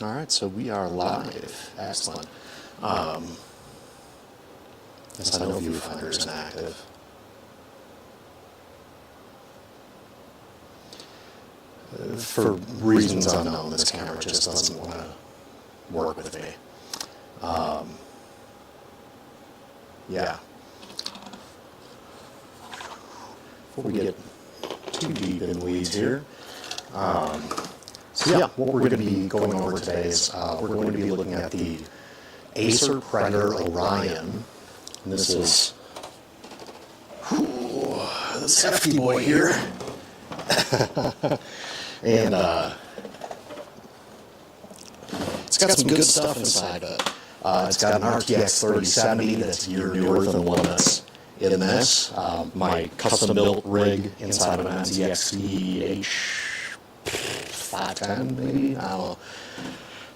All right, so we are live. Excellent. Yes, I know viewfinder isn't active. For reasons unknown, this camera just doesn't want to work with me. Yeah. Before we get too deep in the weeds here, so yeah, what we're going to be going over today is we're going to be looking at the Acer Predator Orion. And this is this hefty boy here. And it's got some good stuff inside of it. It's got an RTX 3070 that's a year newer than the one that's in this. My custom-built rig inside of an NZXT H510, maybe? I don't know.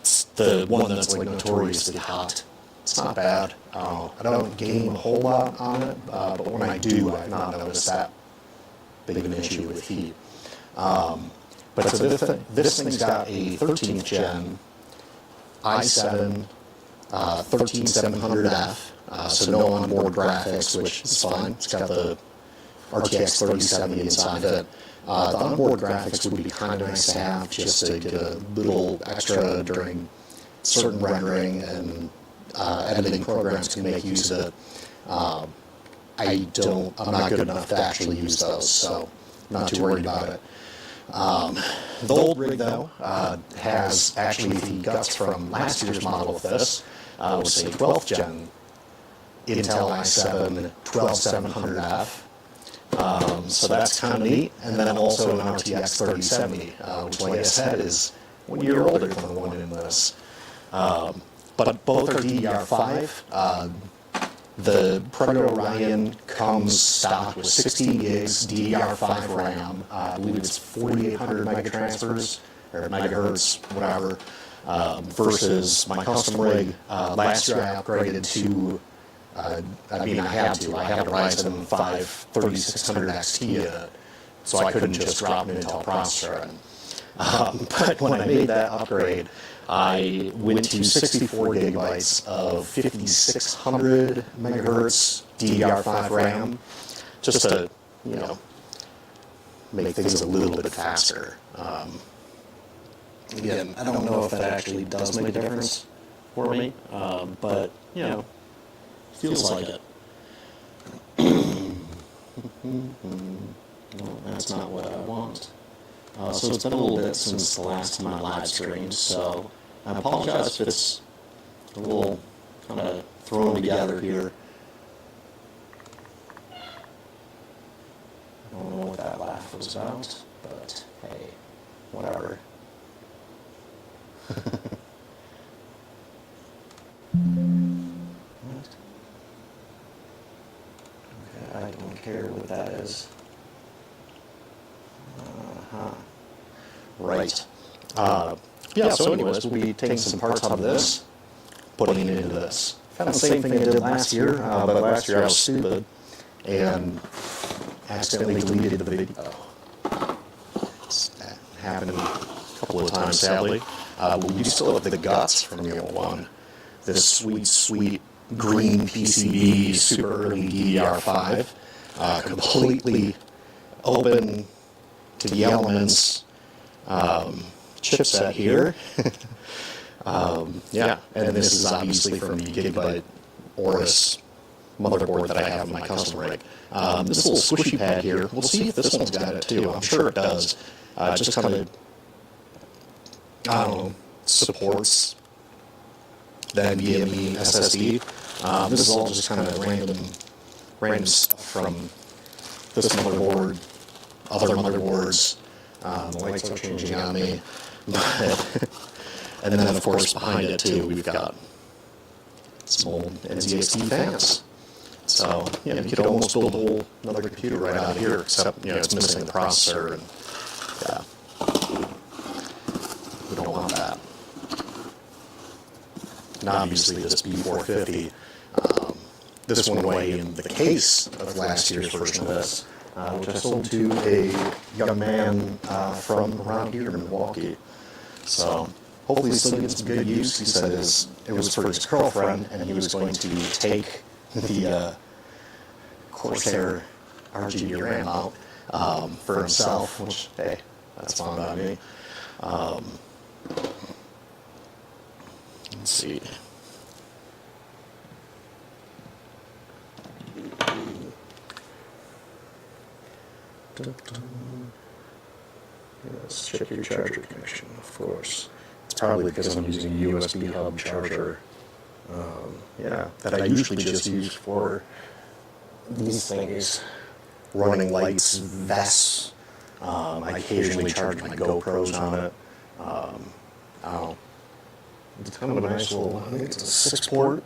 It's the one that's like notoriously hot. It's not bad. I don't game a whole lot on it, but when I do, I've not noticed that big of an issue with heat. But so this thing's got a 13th gen i7 13700F, so no onboard graphics, which is fine. It's got the RTX 3070 inside of it. The onboard graphics would be kind of nice to have just to get a little extra during certain rendering and editing programs can make use of it. I'm not good enough to actually use those, so I'm not too worried about it. The old rig, though, has actually the guts from last year's model of this. It was a 12th gen Intel i7 12700F. So that's kind of neat. And then also an RTX 3070, which, like I said, is 1 year older than the one in this. But both are DDR5. The Predator Orion comes stock with 16 gigs DDR5 RAM. I believe it's 4,800 megatransfers, or megahertz, whatever, versus my custom rig. Last year I upgraded to, I had a Ryzen 5 3600 XT in it, so I couldn't just drop an Intel processor in. But when I made that upgrade, I went to 64 gigabytes of 5600 megahertz DDR5 RAM, just to, make things a little bit faster. Again, I don't know if that actually does make a difference for me, but, feels like it. No, that's not what I want. So it's been a little bit since the last time I live streamed, so I apologize if it's a little kind of thrown together here. I don't know what that laugh was about, but hey, whatever. What? Okay, I don't care what that is. Right. So anyways, we'll be taking some parts out of this, putting it into this. Kind of the same thing I did last year, but last year I was stupid and accidentally deleted the video. That happened a couple of times, sadly. But we still have the guts from the old one. This sweet green PCB, super early DDR5, completely open to the elements chipset here. And this is obviously from the Gigabyte Aorus motherboard that I have in my custom rig. This little squishy pad here, we'll see if this one's got it too. I'm sure it does. Just kind of, supports the NVMe SSD. This is all just kind of random stuff from this motherboard, other motherboards. The lights are changing on me. And then, of course, behind it, too, we've got some old NZXT fans. So, you could almost build a whole another computer right out of here, except, it's missing the processor, and, we don't want that. And obviously, this B450, this went away in the case of last year's version of this, which I sold to a young man from around here in Milwaukee. So hopefully still get some good use. He said it was for his girlfriend, and he was going to take the Corsair RGB RAM out for himself, which, hey, that's fine by me. Let's see. Let's check your charger connection, of course. It's probably because I'm using a USB hub charger. Yeah, that I usually just use for these things. Running lights, vests. I occasionally charge my GoPros on it. It's kind of a nice little, I think it's a 6-port.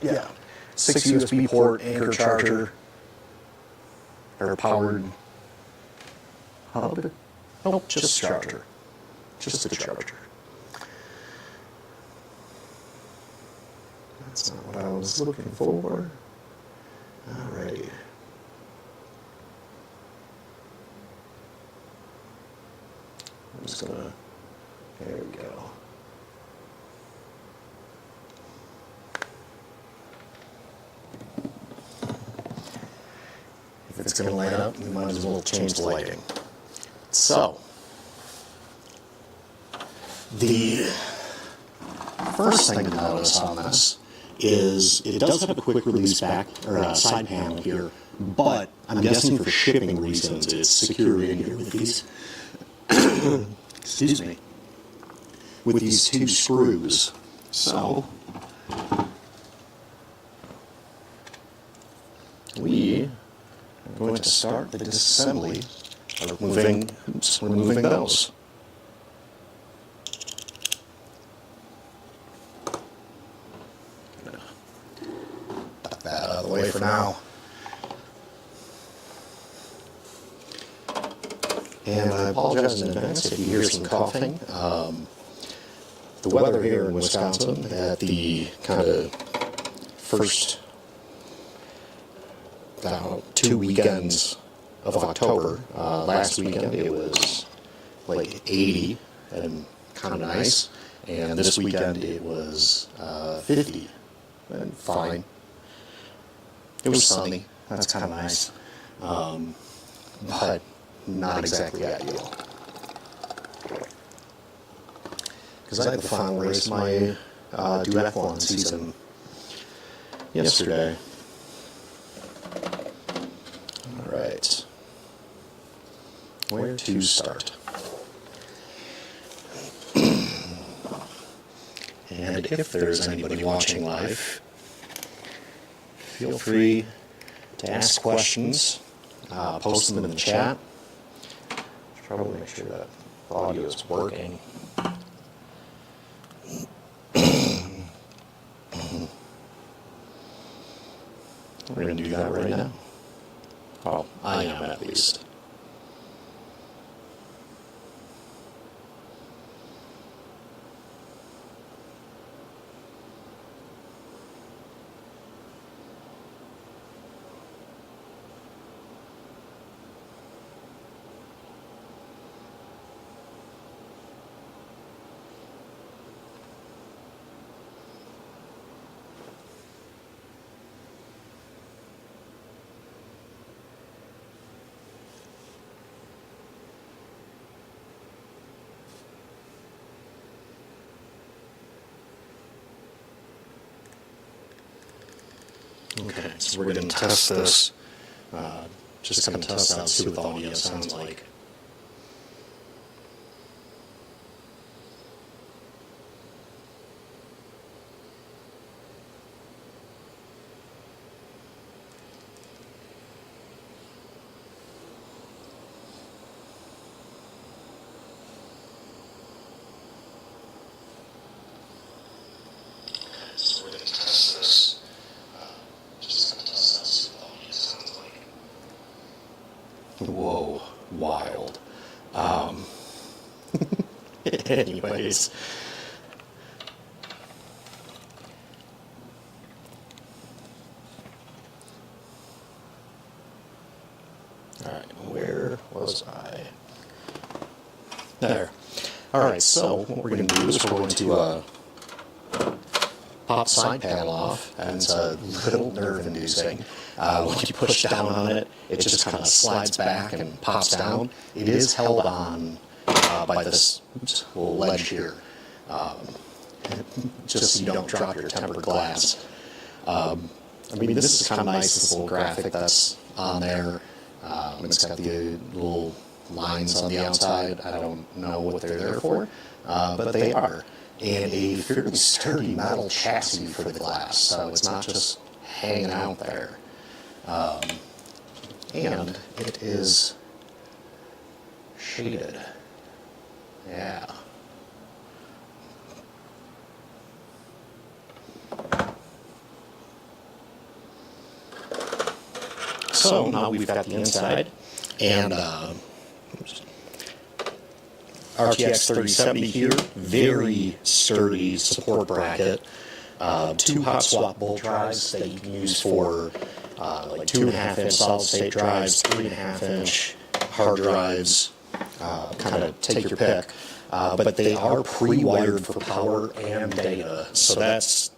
Yeah, 6 USB port, Anchor charger, or powered hub. Nope, just charger. Just a charger. That's not what I was looking for. Alrighty. I'm just gonna, there we go. If it's gonna light up, we might as well change the lighting. So, the first thing to notice on this is it does have a quick release back, or a side panel here, but I'm guessing for shipping reasons it's secured in here with these, excuse me, with these 2 screws. So, we are going to start the disassembly by removing those. Put that out of the way for now. And I apologize in advance if you hear some coughing. The weather here in Wisconsin at the kind of first 2 weekends of October. Last weekend it was like 80 and kind of nice, and this weekend it was 50 and fine. It was sunny. That's kind of nice, but not exactly ideal. Because I had the final race of my duathlon season yesterday. All right. Where to start? And if there's anybody watching live, feel free to ask questions, post them in the chat. Should probably make sure that the audio is working. We're going to do that right now. Well, I am at least. Okay, so we're going to test this, just going to test out, see what the audio sounds like. So we're going to test this. Whoa, wild. Anyways. Alright, where was I? There. Alright, so what we're going to do is we're going to pop the side panel off, and it's a little nerve-inducing. When you push down on it, it just kind of slides back and pops down. It is held on by this little ledge here, just so you don't drop your tempered glass. I mean, this is kind of nice, this little graphic that's on there. It's got the little lines on the outside. I don't know what they're there for, but they are. And a fairly sturdy metal chassis for the glass, so it's not just hanging out there. And it is shaded. Yeah. So now we've got the inside, and RTX 3070 here, very sturdy support bracket. 2 hot swap bolt drives that you can use for like 2.5-inch solid state drives, 3.5-inch hard drives, kind of take your pick. But they are pre-wired for power and data, so that's,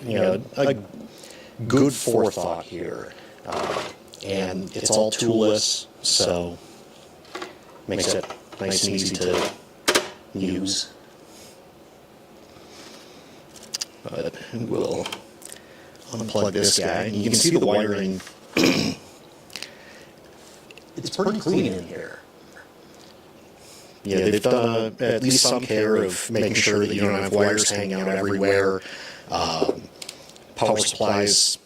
you know, a good forethought here. And it's all toolless, so makes it nice and easy to use. But we'll unplug this guy, and you can see the wiring. It's pretty clean in here. Yeah, they've done at least some care of making sure that you don't have wires hanging out everywhere. Power supplies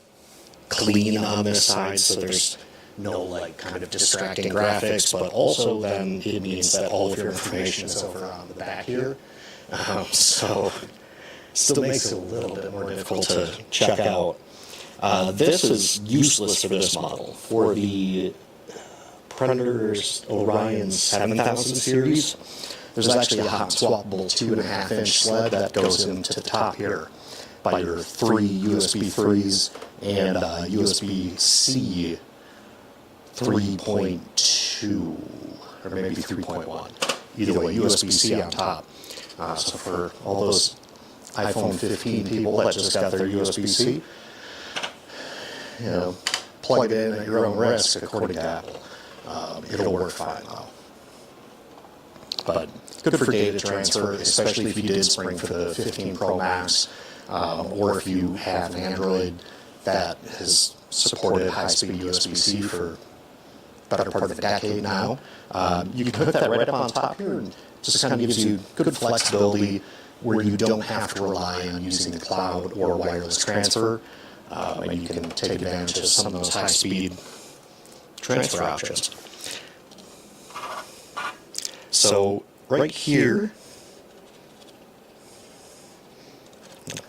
clean on this side, so there's no like kind of distracting graphics, but also then it means that all of your information is over on the back here. So still makes it a little bit more difficult to check out. This is useless for this model. For the Predator Orion 7000 series, there's actually a hot swappable 2.5-inch sled that goes into the top here by your 3 USB 3s and USB-C 3.2, or maybe 3.1. Either way, USB-C on top. So for all those iPhone 15 people that just got their USB-C, you know, plug it in at your own risk, according to Apple. It'll work fine, though. But good for data transfer, especially if you did spring for the 15 Pro Max, or if you have an Android that has supported high-speed USB-C for the better part of a decade now. You can put that right up on top here, and just kind of gives you good flexibility where you don't have to rely on using the cloud or wireless transfer, and you can take advantage of some of those high-speed transfer options. So right here,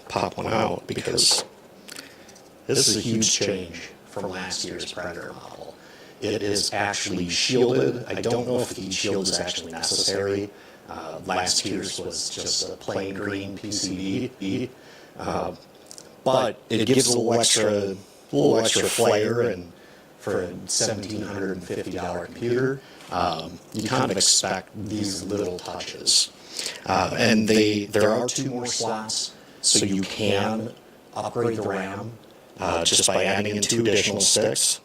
pop one out because this is a huge change from last year's Predator model. It is actually shielded. I don't know if the heat shield is actually necessary. Last year's was just a plain green PCB, but it gives a little extra flair, and for a $1,750 computer, you kind of expect these little touches. And there are 2 more slots, so you can upgrade the RAM just by adding in 2 additional sticks.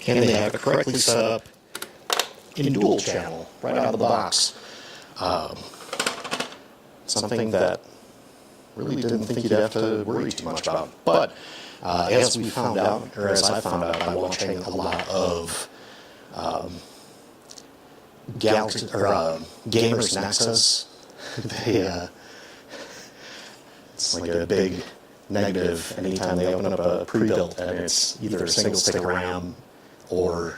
And they have it correctly set up in dual channel right out of the box. Something that really didn't think you'd have to worry too much about. But as we found out, or as I found out by watching a lot of Gamers Nexus, it's like a big negative anytime they open up a pre-built and it's either a single stick RAM or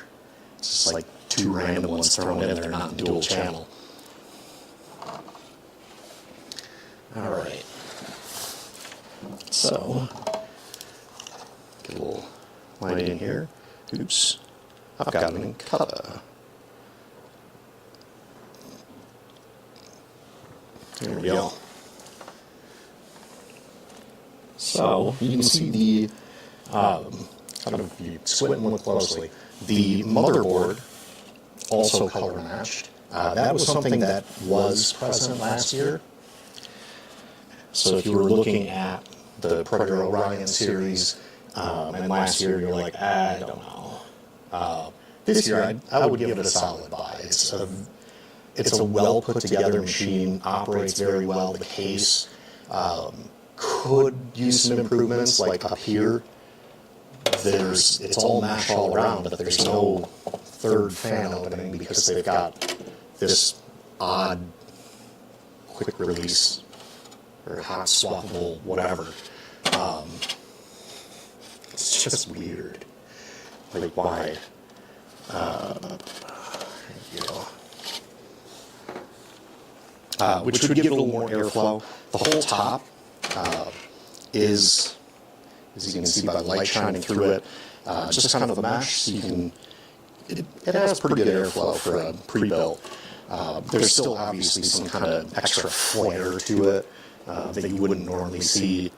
it's just like 2 random ones thrown in there, not in dual channel. All right. So, get a little light in here. Oops. I've got an Incutta. There we go. So, you can see the, I don't know if you squint and look closely, The motherboard, also color matched. That was something that was present last year. So if you were looking at the Predator Orion series, and last year you're like, I don't know. This year I would give it a solid buy. It's a well put together machine, operates very well. The case could use some improvements, like up here. It's all mesh all around, but there's no third fan opening because they've got this odd quick release or hot swappable whatever. It's just weird. Like, why? Which would give it a little more airflow. The whole top is, as you can see by the light shining through it, just kind of a mesh, so you can. It has pretty good airflow for a pre-built. There's still obviously some kind of extra flair to it that you wouldn't normally see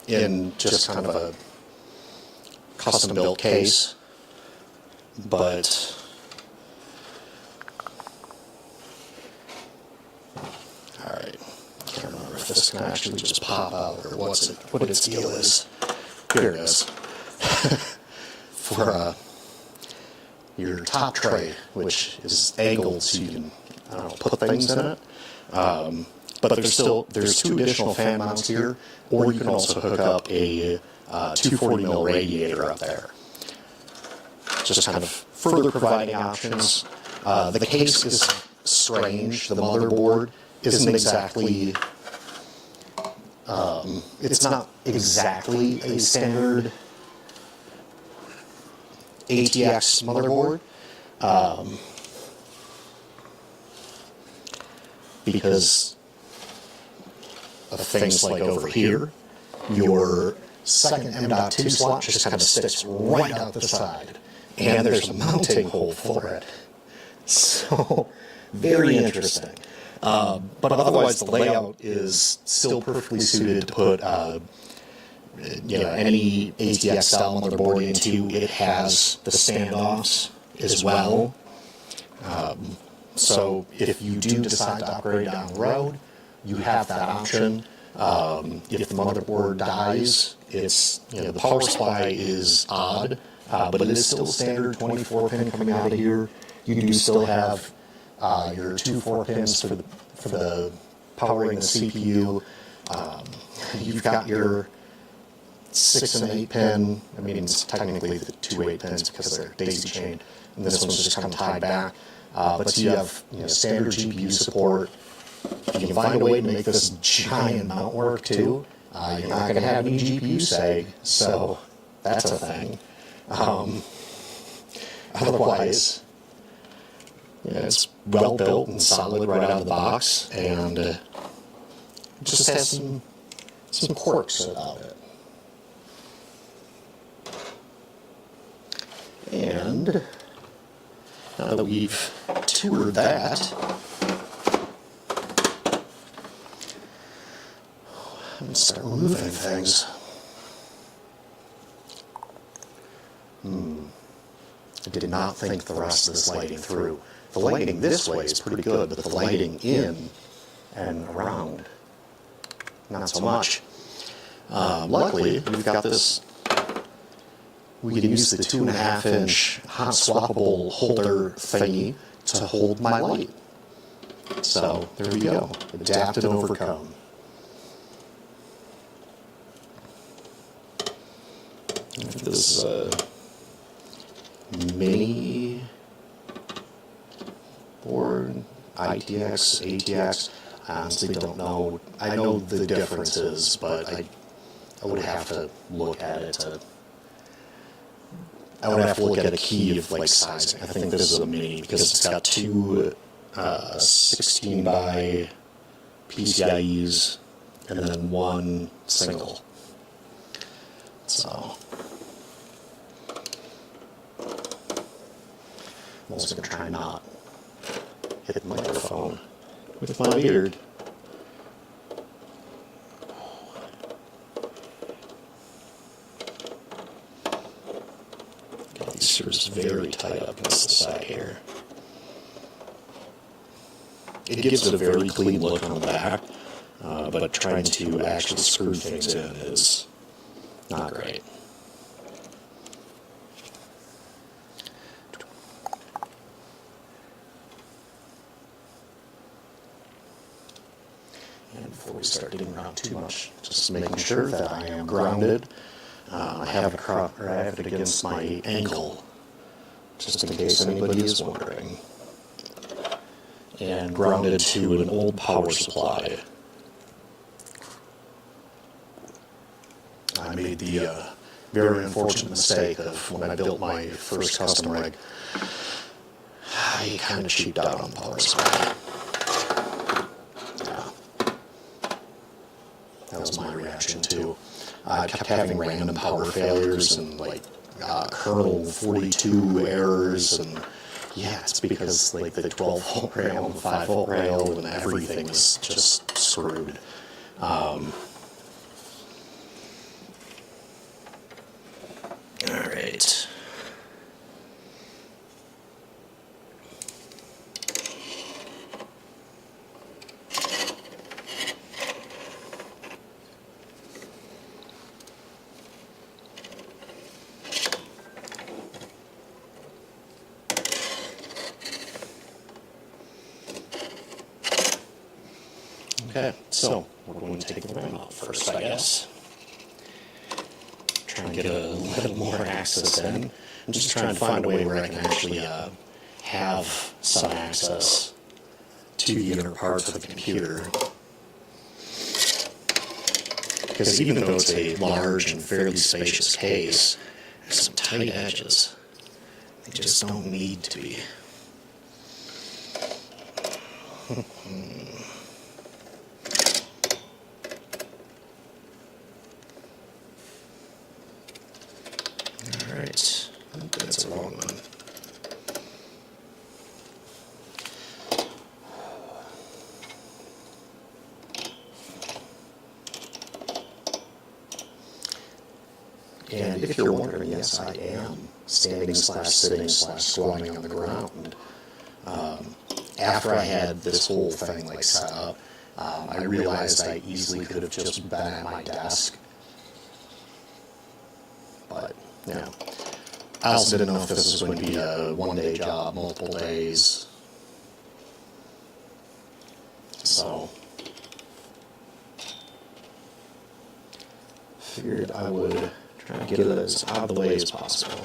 in just kind of a custom-built case. But all right, can't remember if this can actually just pop out or what its deal is. Here it is. For your top tray, which is angled so you can, I don't know, put things in it. But there's two additional fan mounts here, or you can also hook up a 240mm radiator up there. Just kind of further providing options. The case is strange. The motherboard isn't exactly, it's not exactly a standard ATX motherboard, because of things like over here, your second M.2 slot just kind of sticks right out the side, and there's a mounting hole for it. So, very interesting. But otherwise, the layout is still perfectly suited to put any ATX style motherboard into. It has the standoffs as well. So if you do decide to upgrade down the road, you have that option. If the motherboard dies, the power supply is odd, but it is still standard 24-pin coming out of here. You do still have your 2 4-pins for the powering the CPU. You've got your 6 and 8 pin. I mean, it's technically the 2 8-pins because they're daisy chained, and this one's just kind of tied back. But you have standard GPU support. If you can find a way to make this giant mount work too, you're not going to have any GPU sag, so that's a thing. Otherwise, it's well built and solid right out of the box, and it just has some quirks about it. And now that we've toured that, I'm going to start removing things. I did not think the rest of this lighting through. The lighting this way is pretty good, but the lighting in and around, not so much. Luckily, we've got this. We can use the 2.5-inch hot swappable holder thingy to hold my light. So there we go. Adapt and overcome. This is a mini board, ITX, ATX. I honestly don't know. I know the differences, but I would have to look at it to. I would have to look at a key of like sizing. I think this is a mini because it's got two 16 by PCIEs and then one single. So I'm also going to try not hit the microphone with my beard. Acer is very tight up against the side here. It gives it a very clean look on the back, but trying to actually screw things in is not great. And before we start digging around too much, just making sure that I am grounded. I have it against my ankle, just in case anybody is wondering. And grounded to an old power supply. I made the very unfortunate mistake of when I built my first custom rig, I kind of cheaped out on the power supply. Yeah. That was my reaction too. I kept having random power failures and like kernel 42 errors, and yeah, it's because like the 12-volt rail and the 5-volt rail and everything was just screwed. All right. Okay, so we're going to take the RAM out first, I guess. Try and get a little more access in. I'm just trying to find a way where I can actually have some access to the inner parts of the computer. Because even though it's a large and fairly spacious case, there's some tight edges. They just don't need to be. Alright, that's a wrong one. And if you're wondering, yes, I am standing / sitting / squatting on the ground. After I had this whole thing like set up, I realized I easily could have just been at my desk. But, yeah. I also didn't know if this was going to be a one-day job, multiple days. So, figured I would try to get it as out of the way as possible.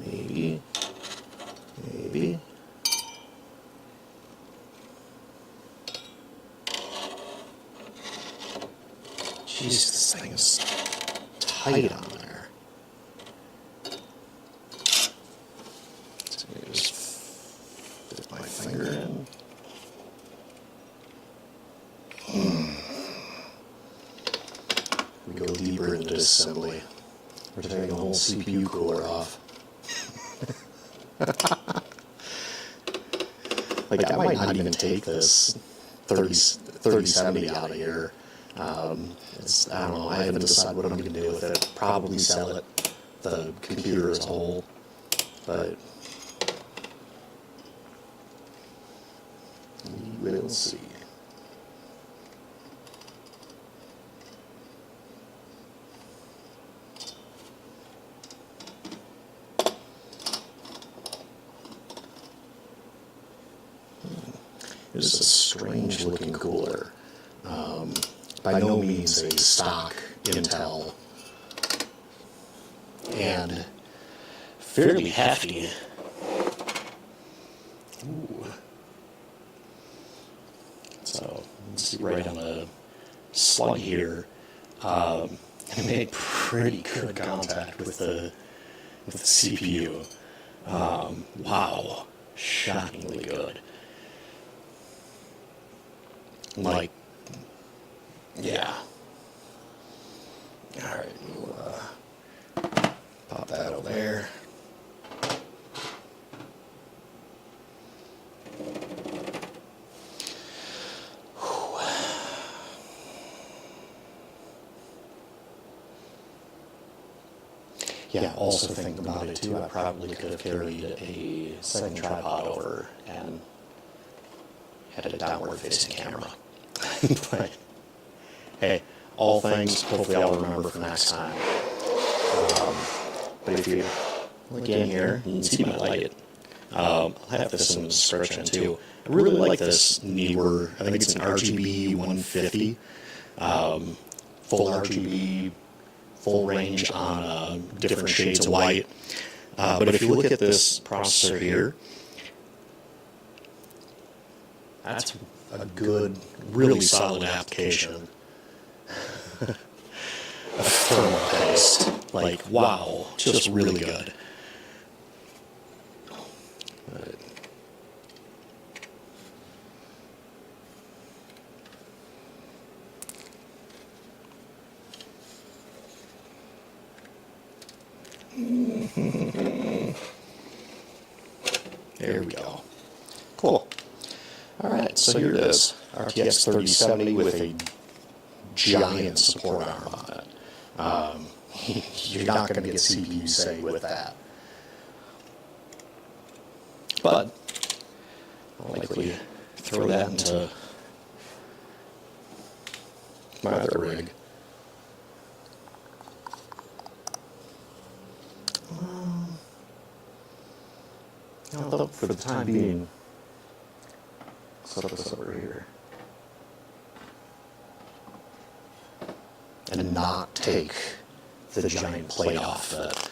There we go. Maybe. Jeez, this thing is tight on there. So maybe just fit my finger in. We go deeper into disassembly. We're tearing the whole CPU cooler off. Like, I might not even take this 3070 out of here. I don't know, I haven't decided what I'm going to do with it. Probably sell it, the computer as a whole, but we will see. This is a strange looking cooler. By no means a stock Intel, and fairly hefty. Ooh. So let's see right on the slug here. I made pretty good contact with the CPU. Wow, shockingly good. Like, yeah. All right, we'll pop that over there. Yeah, also thinking about it too, I probably could have carried a second tripod over and had a downward facing camera. But hey, all things hopefully I'll remember for next time. But if you look in here, you can see my light. I'll have this in the description too. I really like this newer, I think it's an RGB 150, full RGB, full range on different shades of white. But if you look at this processor here, that's a good, really solid application of thermal paste. Like, wow, just really good. But there we go. Cool. All right, so here it is. RTX 3070 with a giant support arm on it. You're not going to get CPU save with that. But I'll likely throw that into my other rig. Although for the time being, set up this over here and not take the giant plate off it.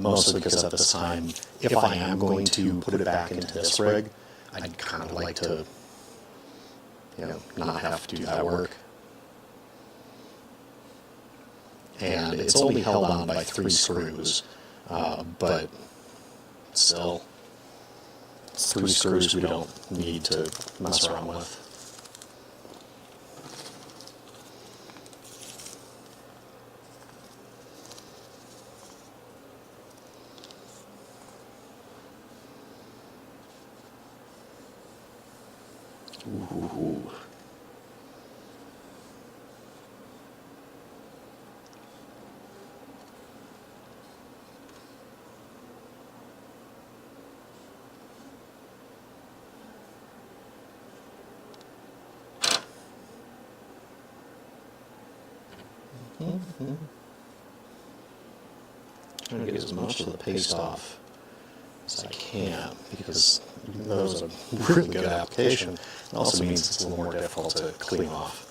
Mostly because at this time, if I am going to put it back into this rig, I'd kind of like to, not have to do that work. And it's only held on by 3 screws, but still, it's 3 screws we don't need to mess around with. Ooh. Trying to get as much of the paste off as I can, because even though it's a really good application, it also means it's a little more difficult to clean off.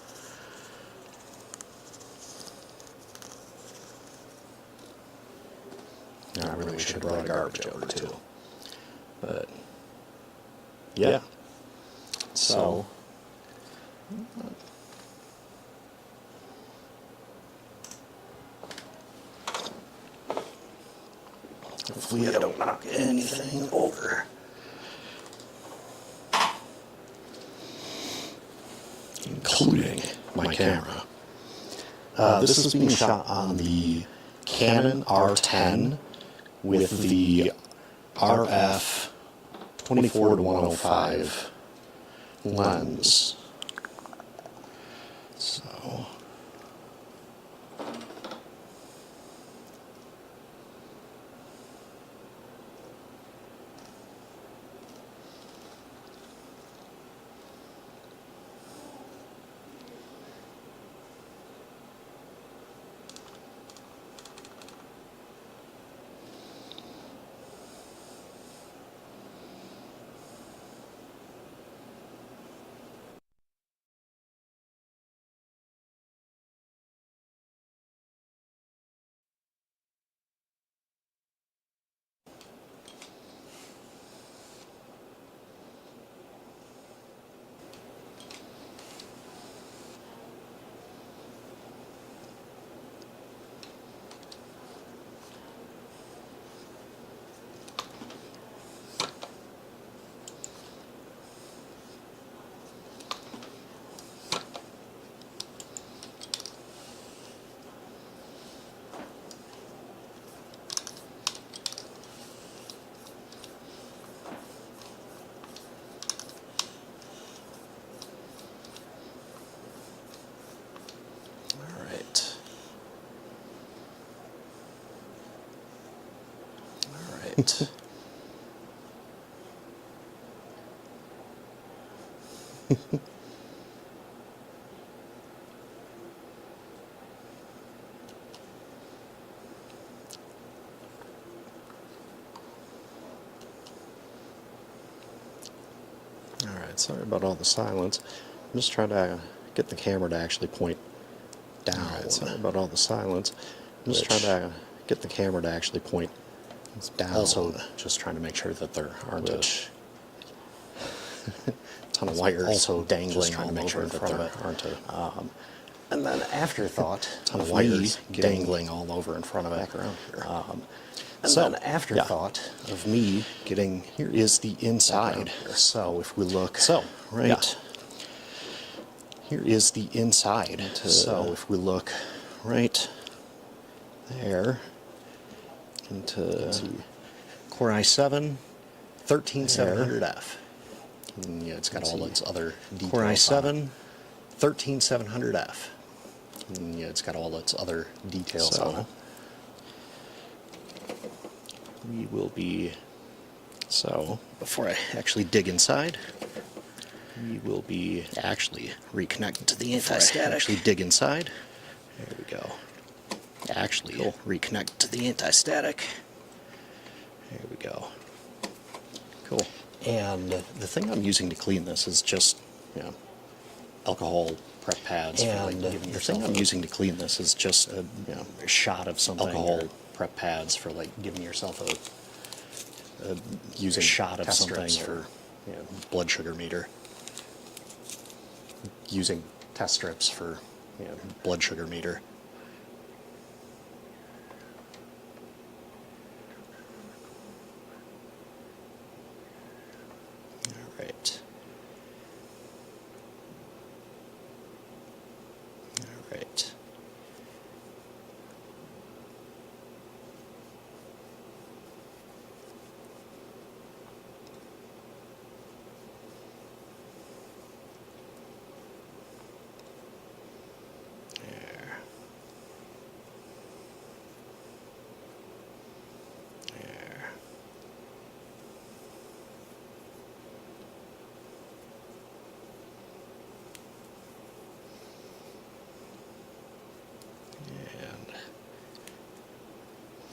Now, I really should have brought a garbage over too. But, yeah. So, hopefully I don't knock anything over. Including my camera. This is being shot on the Canon R10 with the RF 24-105 lens. So right. Alright, sorry about all the silence. I'm just trying to get the camera to actually point down. Alright, sorry about all the silence. I'm just trying to get the camera to actually point down. Also, just trying to make sure that there aren't a ton of wires also dangling all over in front of it. And then afterthought, ton of wires dangling all over in front of it. Back around here. And so, then afterthought of me getting, here is the inside. So if we look, right, here is the inside. So if we look right there into Core i7 13700F. And yeah, it's got all its other details. Core i7 13700F. And yeah, it's got all its other details on it. We will be, so before I actually dig inside, we will be actually reconnected to the anti-static. Actually dig inside. There we go. Actually reconnect to the anti-static. There we go. Cool. And the thing I'm using to clean this is just, you know, alcohol prep pads. And the thing I'm using to clean this is just a, you know, a shot of something. Alcohol prep pads for like giving yourself a using a shot of something for, you know, blood sugar meter. Using test strips for, you know, blood sugar meter. All right. All right.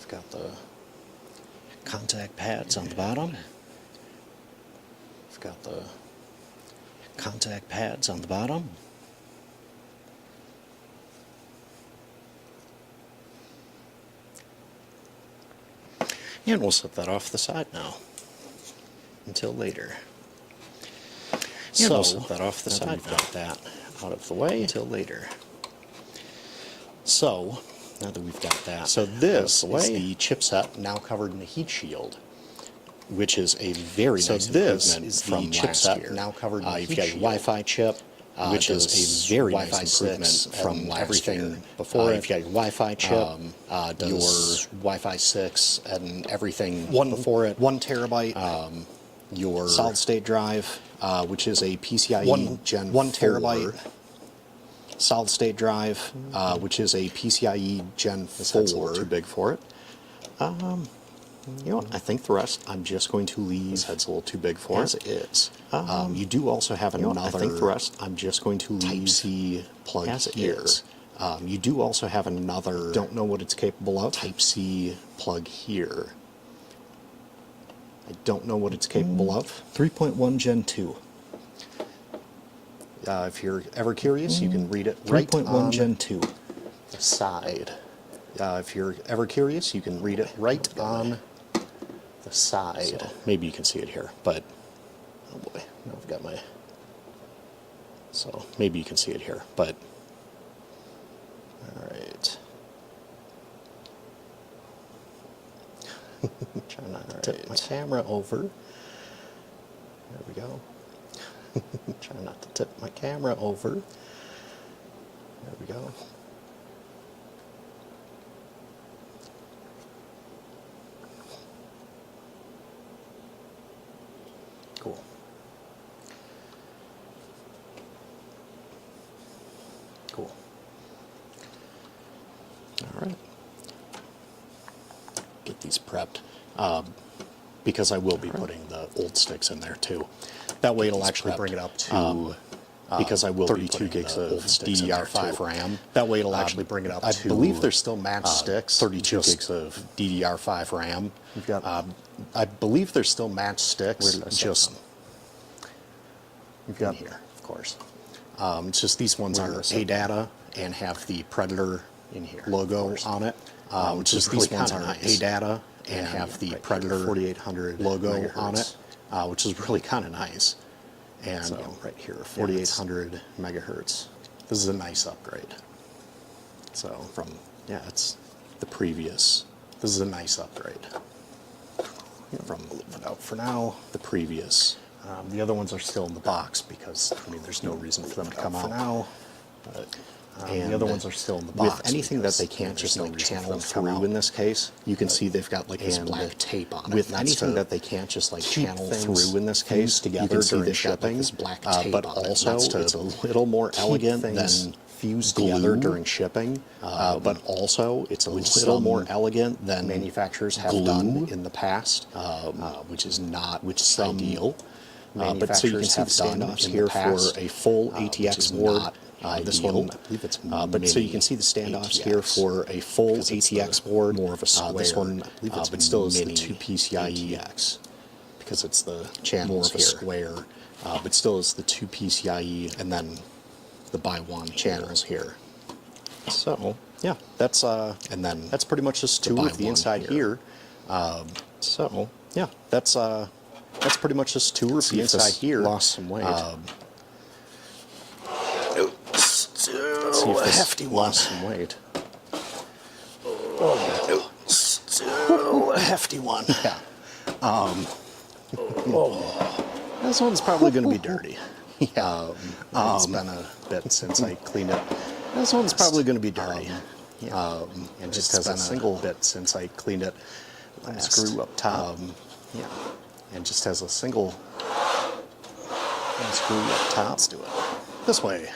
Got the contact pads on the bottom. I've got the contact pads on the bottom. And we'll set that off the side now until later. So we'll set that off the side. We've got that out of the way until later. So now that we've got that, so this is the chipset now covered in a heat shield, which is a very nice improvement from last year. Now covered in a heat shield. You've got your Wi-Fi chip, which is a very nice improvement from everything before. You've got your Wi-Fi chip, your Wi-Fi 6, and everything before it. 1 terabyte. Your solid state drive, which is a PCIe Gen 1 terabyte. Solid state drive, which is a PCIe Gen 4. That's a little too big for it. You know what? I think the rest I'm just going to leave. This head's a little too big for it. As it is. You do also have another. I think the rest I'm just going to leave. Type-C plug as here. You do also have another. Don't know what it's capable of. Type-C plug here. I don't know what it's capable of. 3.1 Gen 2. If you're ever curious, you can read it right on 3.1 Gen 2. The side. If you're ever curious, you can read it right on the side. So maybe you can see it here, but oh boy, now I've got my. So maybe you can see it here, but all right. Try not to tip my camera over. There we go. Try not to tip my camera over. There we go. Cool. Cool. All right. get these prepped, because I will be putting the old sticks in there too. That way it'll actually bring it up to, because I will 32 gigs of DDR5 RAM. That way it'll actually bring it up to, I believe there's still matched sticks, 32 gigs of DDR5 RAM. You've got, I believe there's still matched sticks, just you've got here, of course. It's just these ones are ADATA and have the Predator in here logo on it. It's just these ones are ADATA and have the Predator 4800 logo on it, which is really kind of nice. And so, right here, 4800 megahertz. This is a nice upgrade. So from, yeah, it's the previous. This is a nice upgrade. From, for now, the previous. The other ones are still in the box because, I mean, there's no reason for them to come out for now. But, and the other ones are still in the box. With anything that they can't just like channel through in this case, you can see they've got like this black tape on it. With anything that they can't just like channel through in this case, you can see the shipping, but also it's a little more elegant than fused together during shipping, but also it's a little more elegant than manufacturers have done in the past, which is not ideal. But so you can see the standoffs here for a full ATX board. This one, I believe it's but so you can see the standoffs here for a full ATX board. More of a square. This one, I believe it's but still is the 2 PCIe ATX because it's the channels more of a square, but still is the 2 PCIe and then the by one channels here. So yeah, that's and then that's pretty much just two of the inside here. So yeah, that's pretty much just two of the inside here. Lost some weight. Still a hefty one. Lost some weight. Oh, still a hefty one. Yeah. This one's probably going to be dirty. Yeah. It's been a bit since I cleaned it. This one's probably going to be dirty. And just has a single bit since I cleaned it. Screw up top. Yeah. And just has a single screw up top. Let's do it this way.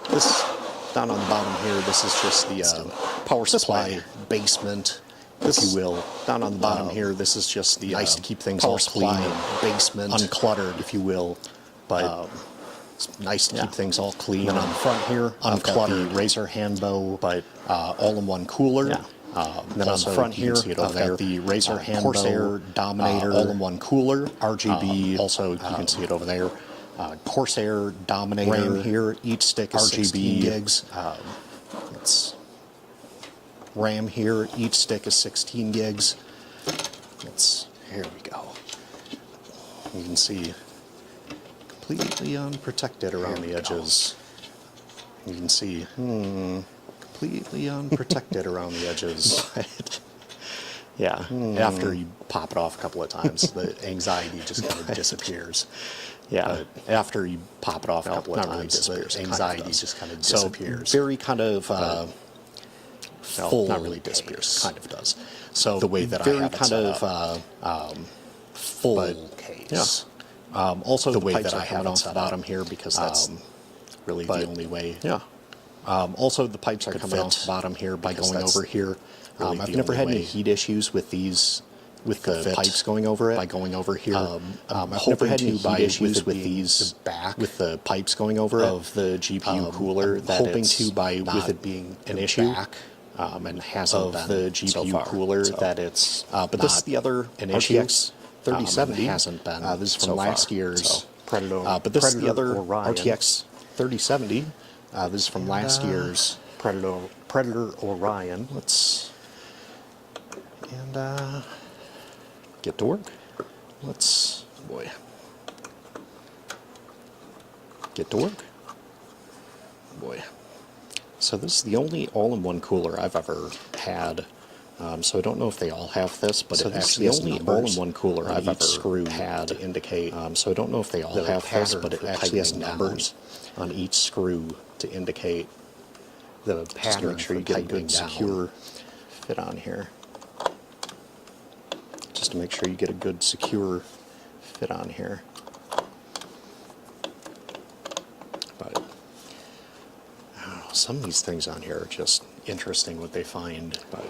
This down on the bottom here, this is just the power supply basement, if you will. Down on the bottom here, this is just the nice to keep things all clean, basement, uncluttered, if you will. But it's nice to keep things all clean. And on the front here, uncluttered, Razer Handbow, but all-in-one cooler. Then on the front here, I've got the Razer Handbow Corsair Dominator all-in-one cooler, RGB. Also, you can see it over there. Corsair Dominator RAM here. Each stick is RGB 16 gigs. It's RAM here. Each stick is 16 gigs. Here we go. You can see completely unprotected around the edges. You can see completely unprotected around the edges. But yeah, after you pop it off a couple of times, the anxiety just kind of disappears. Yeah, but after you pop it off a couple of times, the anxiety just kind of disappears. So very kind of full. Not really disappears. Kind of does. So the way that I have it set up, full case. Yeah. Also, the way that I have it off the bottom here because that's really the only way. Yeah. Also, the pipes are coming off the bottom here by going over here. I've never had any heat issues with these. With the pipes going over it, by going over here. I've never had any heat issues with these back, with the pipes going over it of the GPU cooler. I'm hoping to by with it being an issue, and hasn't been the GPU so far, cooler so. That it's. But this is the other an RTX 3070 hasn't been. This is from so last year's Predator. But this is the other Orion. RTX 3070. This is from last year's Predator Orion. Let's get to work. Get to work. Boy. So this is the only all-in-one cooler I've ever had. So I don't know if they all have this, but it actually is the only all-in-one cooler I've ever had to indicate. So I don't know if they all have this, but it actually has numbers on each screw to indicate the pattern. Make sure you get a good secure fit on here. Just to make sure you get a good secure fit on here. But I don't know, some of these things on here are just interesting what they find. But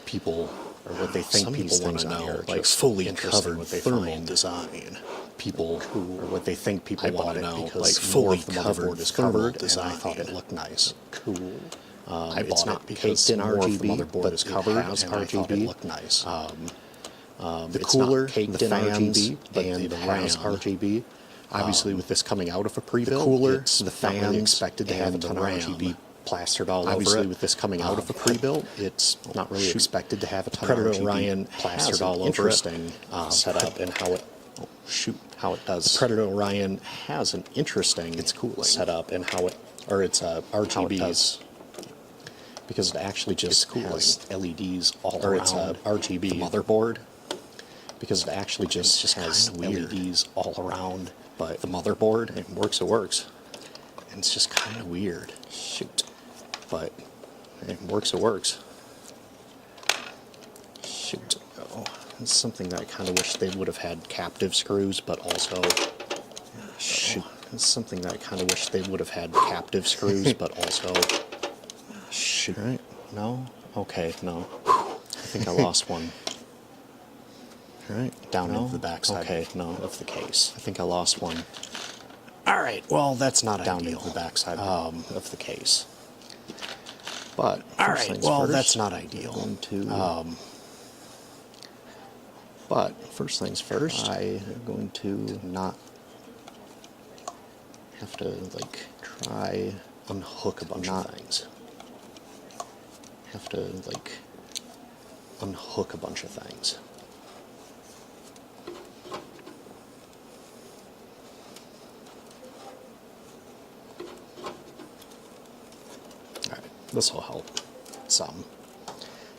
people or what they think people want to know, like fully covered thermal design. People or what they think people want to know, like fully covered thermal design. I thought it looked nice. Cool. I bought it because in RGB, but it's covered, and I thought it looked nice. The cooler, the fans, and the has RGB. Obviously, with this coming out of a pre-built, the cooler, the fans, really expected to have a ton of RGB plastered all over it. Obviously, with this coming out of a pre-built, it's not really expected to have a ton of RGB Orion plastered all over it. Interesting setup and how it how it does. The Predator Orion has an interesting setup and how it, or it's RGBs. Because it actually just has LEDs all around. Or it's RGB. The motherboard. Because it actually just has LEDs all around. But the motherboard, it works. And it's just kind of weird. Shoot. But it works. Shoot. Oh, it's something that I kind of wish they would have had captive screws, but also. Shoot. It's something that I kind of wish they would have had captive screws, but also. Shoot. Right. No? Okay, no. I think I lost one. Right. Down into the backside of the case. I think I lost one. Alright, well, that's not ideal. Down into the backside of the case. But, alright, well, that's not ideal. But, first things first, I am going to not have to, like, try unhook a bunch of things. Have to, like, unhook a bunch of things. Alright, this will help some.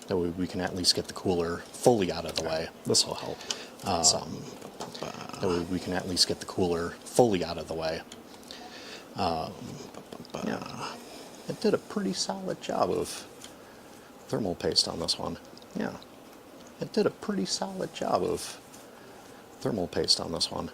That way we can at least get the cooler fully out of the way. This will help some. That way we can at least get the cooler fully out of the way. Yeah, it did a pretty solid job of thermal paste on this one. Yeah, it did a pretty solid job of thermal paste on this one.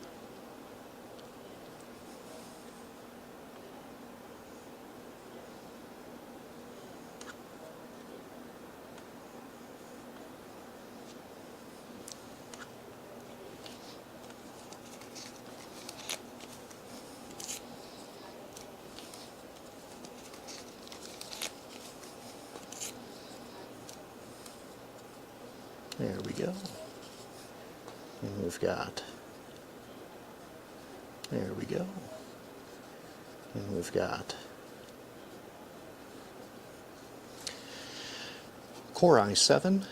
There we go. And we've got, there we go. And we've got Core i7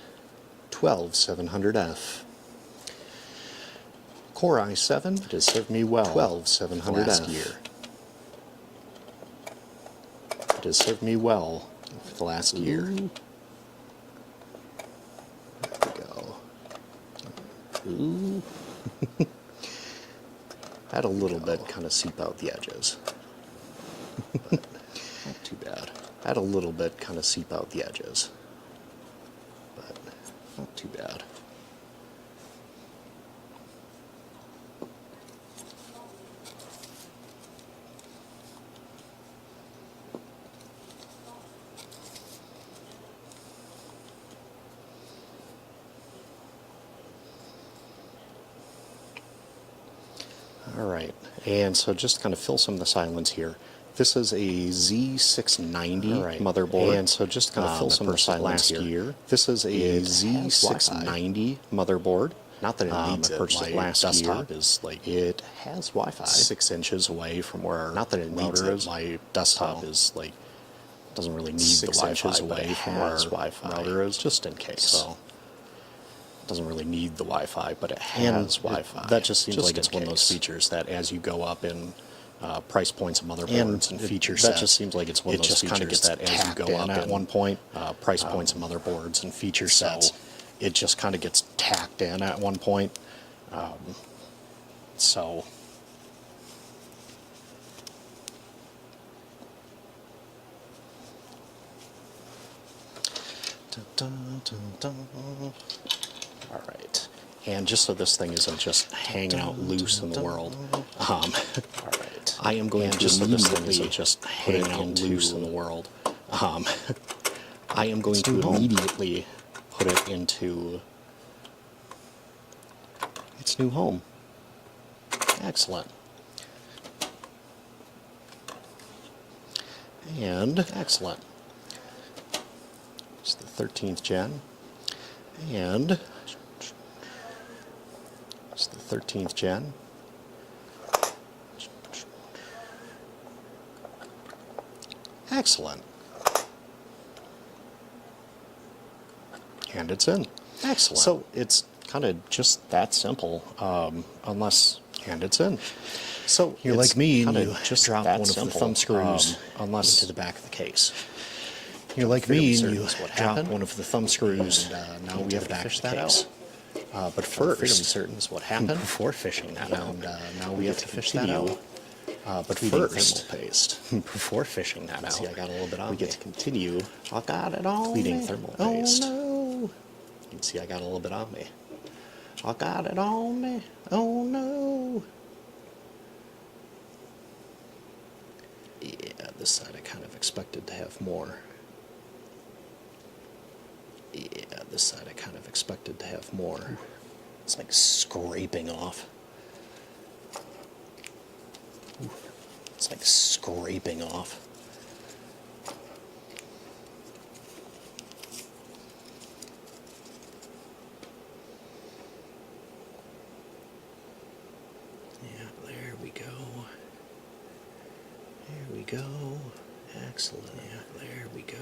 12700F. Core i7 it has served me well 12700F last year. It has served me well for the last year. Ooh. Had a little bit kind of seep out the edges. But not too bad. Had a little bit kind of seep out the edges. But not too bad. Alright, and so just to kind of fill some of the silence here, this is a Z690 motherboard, and so just to kind of fill some of the silence here, this is a Z690 motherboard. Not that it needs it, my desktop is like, it has Wi-Fi 6 inches away from where not that it needs it, my desktop is like, doesn't really need the Wi-Fi away from where Wi-Fi router is, just in case. So doesn't really need the Wi-Fi, but it has Wi-Fi. That just seems like it's one of those features that as you go up in price points of motherboards and feature sets, that just seems like it's one of those features that as you go up at one point, price points of motherboards and feature sets, it just kind of gets tacked in at one point. So all right, and just so this thing isn't just hanging out loose in the world, all right, I am going to just so this thing isn't just hanging out loose in the world, I am going to immediately put it into its new home. Excellent. And excellent. It's the 13th gen. And it's the 13th gen. Excellent. And it's in. Excellent. So it's kind of just that simple, unless, and it's in. So you're like me and you just drop one of the thumb screws into the back of the case. You're like me and you drop one of the thumb screws, and now we have to fish that out. But first, fairly certain is what happened before fishing that out. And now we have to fish that out. But first, thermal paste before fishing that out. See, I got a little bit on. We get to continue. I got it on. Pleating thermal paste. Oh no! You can see I got a little bit on me. I got it on me. Oh no! Yeah, this side I kind of expected to have more. Yeah, this side I kind of expected to have more. It's like scraping off. It's like scraping off. Yeah, there we go. There we go. Excellent. Yeah, there we go.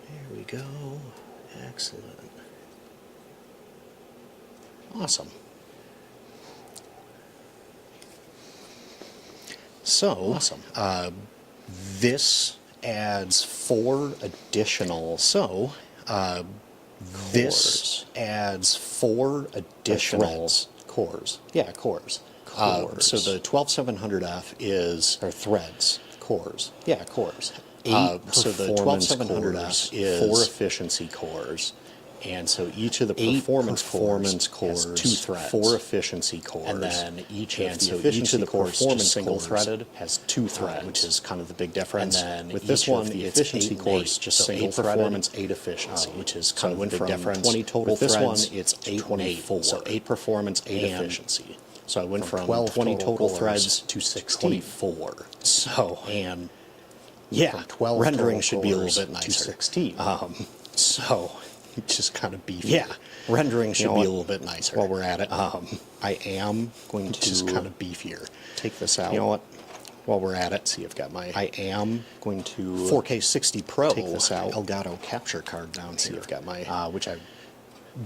There we go. Excellent. Awesome. So, awesome. This adds 4 additional. So, this adds 4 additional cores. Yeah, cores. So the 12700F is, or threads, cores. Yeah, cores. 8 so the 12700F is 4 efficiency cores. And so each of the performance cores has 2 threads, 4 efficiency cores, and then each of the efficiency cores just single threaded has 2 threads, which is kind of the big difference. And then with this one, the efficiency cores just single performance, 8 efficiency, which is kind of the big difference. 20 total with this one, it's 8 24, so 8 performance, 8 efficiency. So I went from 20 total threads to 64. So and yeah, 12 rendering should be a little bit nicer. To 16. So. Just kind of beefy. Yeah, rendering should be a little bit nicer. While we're at it, I am going to just kind of beefier. Take this out. You know what? While we're at it, see, I've got my. I am going to 4K 60 Pro. Take this out. Elgato capture card down. See, I've got my which I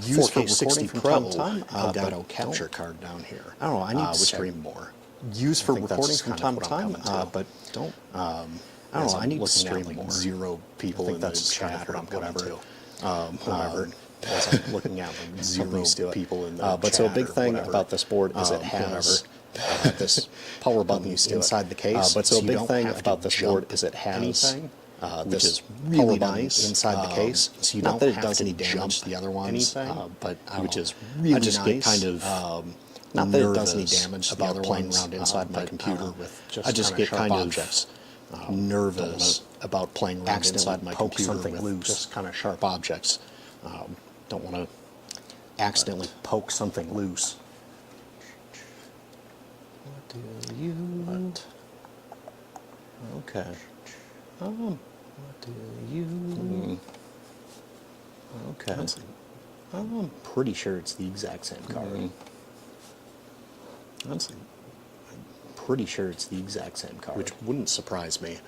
use 4K 60 Pro. Elgato capture card down here. I don't know. I need to stream more. Use for recording from time to time, but don't. I don't know. I need to stream more. 0 people in the chat or whatever. Whoever, as I'm looking at like 0 people in the but so a big thing about this board is it has this power button inside the case. But so a big thing about this board is it has this is really nice inside the case. So you don't that it does any damage to the other ones, but which is really nice. I just get kind of not that it does any damage about playing around inside my computer with just I just get kind of nervous about playing around inside my computer with loose, just kind of sharp objects. Don't want to accidentally poke something loose. What do you want? Okay. What do you? Okay. I'm pretty sure it's the exact same card. I'm pretty sure it's the exact same card, which wouldn't surprise me.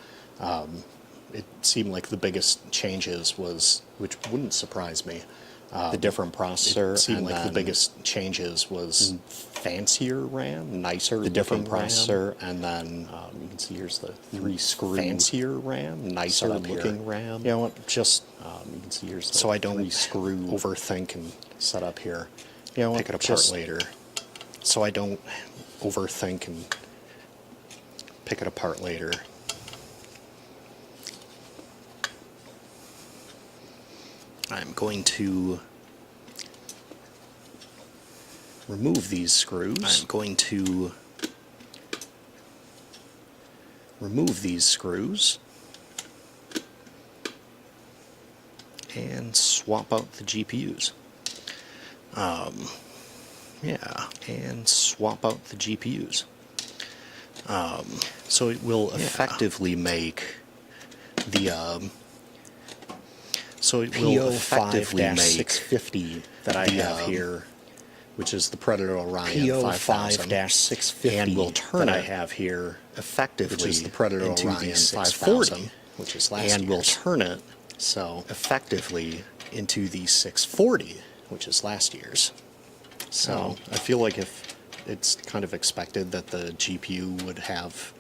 It seemed like the biggest changes was, which wouldn't surprise me, the different processor. It seemed like the biggest changes was fancier RAM, nicer. The different processor, and then you can see here's the 3 screw fancier RAM, nicer looking RAM. You know what? Just you can see here's the so I don't 3 screw overthink and set up here. You know what? Pick it apart later. So I don't overthink and pick it apart later. I'm going to remove these screws. I'm going to remove these screws. and swap out the GPUs. Yeah, and swap out the GPUs. So it will effectively make the so it will effectively make 650 that I have here, which is the Predator Orion 5000, and will turn that I have here effectively, which is the Predator Orion 5000, which is last year's, and will turn it so effectively into the 640, which is last year's. So I feel like if it's kind of expected that the GPU would have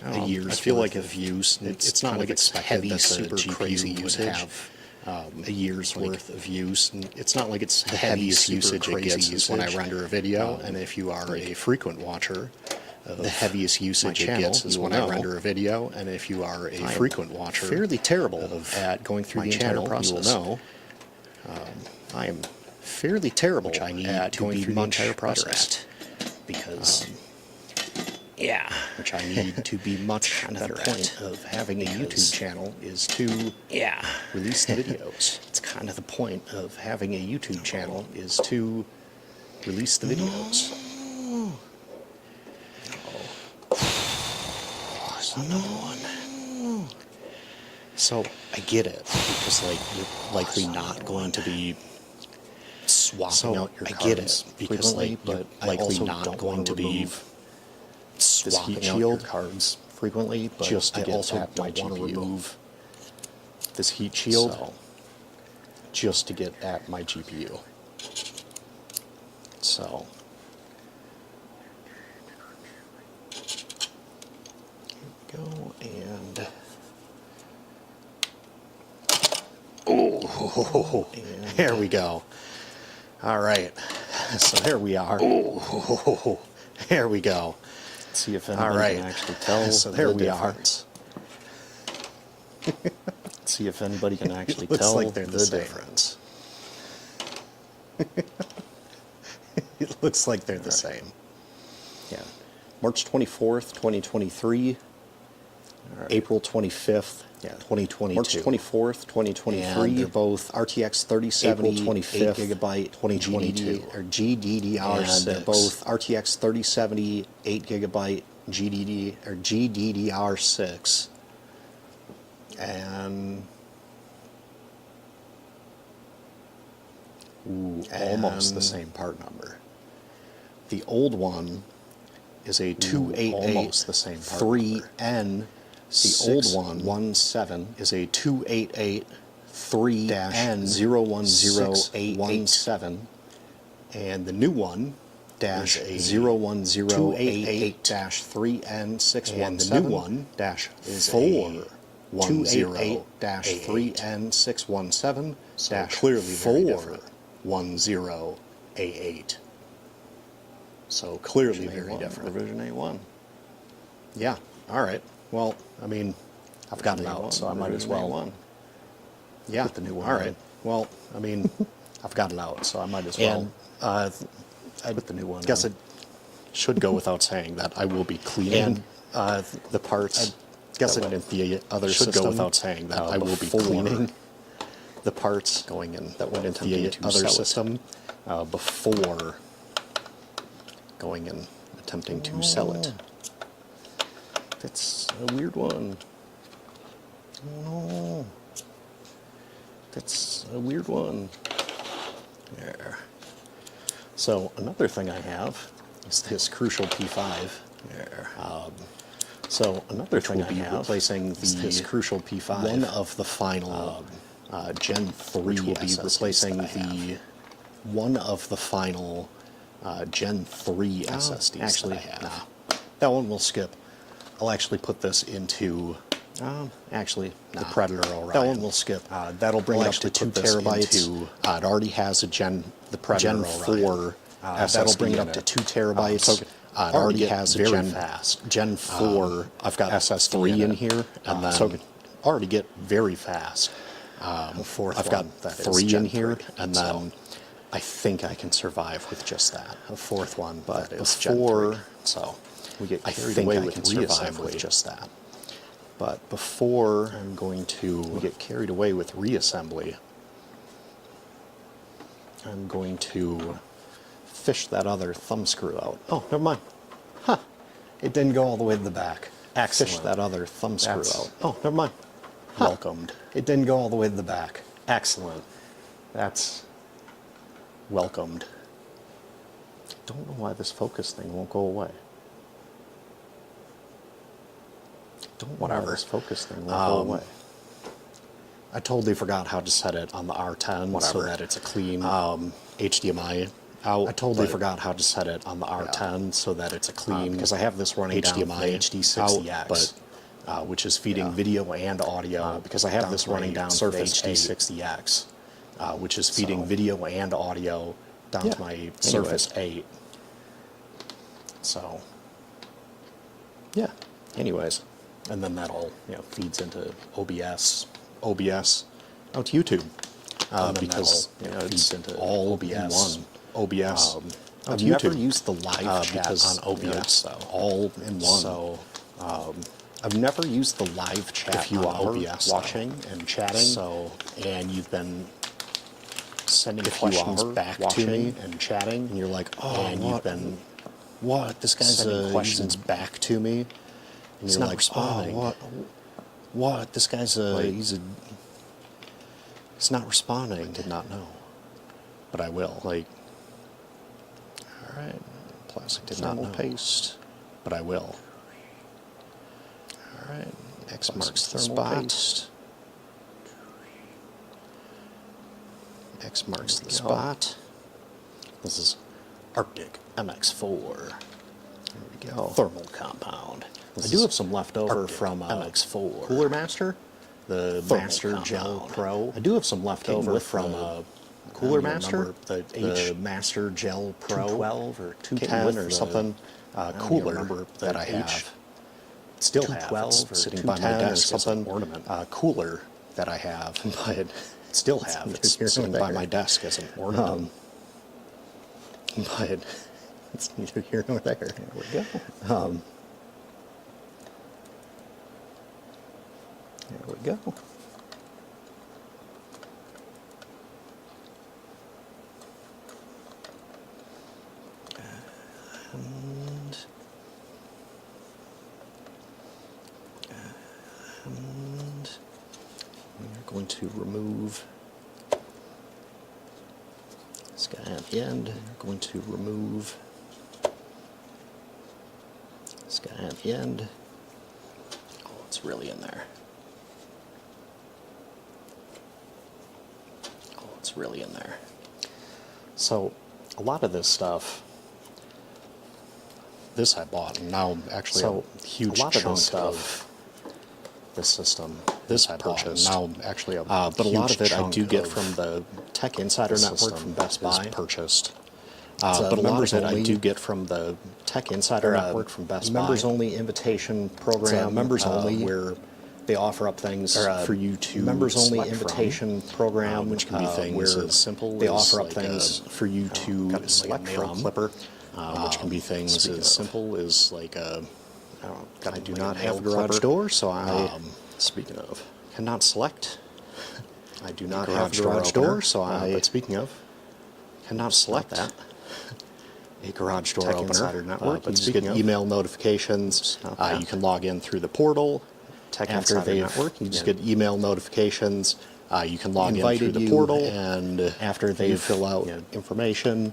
a year's. I feel like if use, it's not like it's heavy, super crazy usage. A year's worth of use. And it's not like it's the heaviest usage it gets is when I render a video. And if you are a frequent watcher, the heaviest usage it gets is when I render a video. And if you are a frequent watcher, fairly terrible at going through the entire process. You will know I am fairly terrible at going through the entire process because. Which I need to be much better at. The point of having a YouTube channel is to release the videos. It's kind of the point of having a YouTube channel is to release the videos. There's another one. So I get it because like you're likely not going to be swapping out your cards. I get it because like you're likely not going to be swapping this heat shield cards frequently, but just to get at my GPU. Remove this heat shield just to get at my GPU. So here we go, and there we go. All right, so there we are. There we go. See if anybody can actually tell. So there we are. See if anybody can actually tell like the difference. It looks like they're the same. Yeah. March 24th, 2023. April 25th, 2022. March 24th, 2023. And they're both RTX 3070, April 25th, 8 GB, 2022, or GDDR6. And they're both RTX 3070, 8 GB, GDDR6. And almost the same part number. The old one is a 288, almost the same part 3N. The old one, 17, is a 288 3N010817, and the new one dash a 01088-3N617, and the new one dash is 410-3N617 dash clearly 41088. So clearly very different. Revision A1. Yeah. All right. Well, I mean, I've got it out, so I might as well. Yeah. Put the new one. All right. Well, I mean, I've got it out, so I might as well. I put the new one. Guess it should go without saying that I will be cleaning the parts. I guess it in the other should system, go without saying that I will be cleaning the parts going in that went into the other system before going and attempting to sell it. That's a weird one. Oh no. That's a weird one. There. So another thing I have is this Crucial P5. There. So another thing I have replacing this Crucial P5. One of the final Gen 3 which will be replacing the one of the final Gen 3 SSDs. Actually, that I have. That one we'll skip. I'll actually put this into the Predator Orion. That one we'll skip. That'll bring it up to 2 terabytes. It already has a the Predator Orion. 4 SSD. That'll bring it up to 2 terabytes. It already has a Gen 4. I've got SS3 in here, and then already get very fast. I've got 3 in here, and then I think I can survive with just that. A fourth one, but before we get carried away with Reassembly with just that. But before we get carried away with Reassembly, I'm going to fish that other thumb screw out. Oh, never mind. Huh. It didn't go all the way to the back. Excellent. Fish that other thumb screw out. Oh, never mind. Huh. Welcomed. It didn't go all the way to the back. Excellent. That's welcomed. I don't know why this focus thing won't go away. Don't know why this focus thing won't go away. I totally forgot how to set it on the R10 so that it's a clean HDMI out. I totally forgot how to set it on the R10 so that it's a clean because I have this running HDMI HD60X, but which is feeding video and audio because I have this running down Surface HD60X, which is feeding video and audio down to my Surface 8. So yeah. Anyways, and then that all feeds into OBS. Oh, to YouTube, because it's into all OBS. I've never used the live chat on OBS, all in one. So I've never used the live chat if you are OBS watching and chatting. So and you've been sending questions back to me and chatting, and you're like, oh, and you've been this guy's sending questions back to me, and you're like, responding. Oh, what? This guy's he's not responding. I did not know, but I will. Like, all right, plastic did not know. Paste, but I will. All right, X marks the spot. X marks the spot. This is Arctic MX4. There we go. Thermal compound. I do have some leftover from MX4. Cooler Master, the Master Gel Pro. I do have some leftover from Cooler Master, the Master Gel Pro 212 or 210 or something. Cooler that I have. Still have. It's sitting by my desk as an ornament. Cooler that I have, but still have. It's sitting by my desk as an ornament. But it's neither here nor there. There we go. There we go. And we're going to remove this guy at the end. We're going to remove this guy at the end. Oh, it's really in there. It's really in there. So a lot of this stuff, this I bought, and now actually a huge chunk of this system. This I purchased. Now actually a but a lot of it I do get from the Tech Insider Network from Best Buy. Purchased. But a lot of it I do get from the Tech Insider Network from Best Buy. Members only invitation program. Members only where they offer up things for you to members only invitation program, which can be things as simple they offer up things for you to select from clipper, which can be things as simple as like a I do not have a garage door, so I speaking of cannot select. I do not have a garage door, so I but speaking of cannot select that. A garage door opener. Insider Network. But you just get email notifications. You can log in through the portal. After they've network, you just get email notifications. You can log in through the portal, and after they fill out information,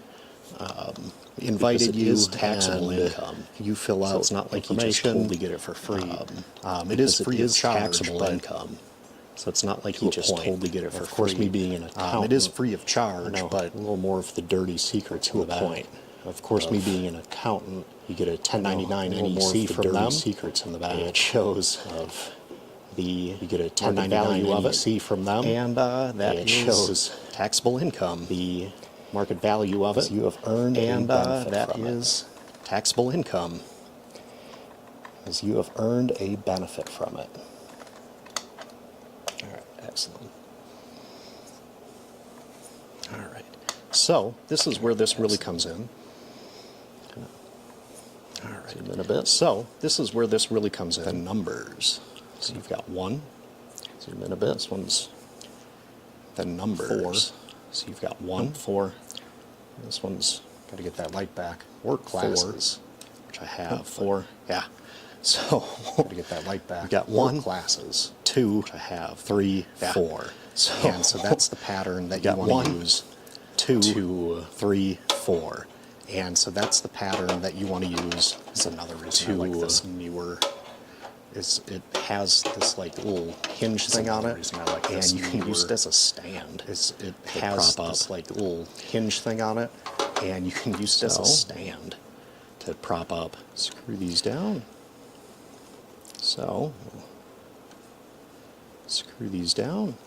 invited you taxable income. You fill out. So it's not like you just totally get it for free. It is free of charge, taxable income. So it's not like you just totally get it for free. Of course, me being an accountant, it is free of charge, but a little more of the dirty secrets to a point. Of course, me being an accountant, you get a 1099 NEC from them. Secrets in the back. It shows of the you get a 1099 NEC from them, and that shows taxable income. The market value of it you have earned, and that is taxable income, as you have earned a benefit from it. All right, excellent. All right, so this is where this really comes in. All right, zoom in a bit. So this is where this really comes in. The numbers. So you've got 1. Zoom in a bit. This one's the numbers. 4. So you've got 1, 4. This one's got to get that light back. Work classes, which I have. 4. Yeah. So got to get that light back. We've got 1 classes, 2, which I have. 3, 4. So that's the pattern that you want to use. 2, 3, 4. And so that's the pattern that you want to use. It's another reason I like this newer. It has this like little hinge thing on it, and you can use it as a stand. It has this like little hinge thing on it, and you can use it as a stand to prop up. Screw these down. So screw these down.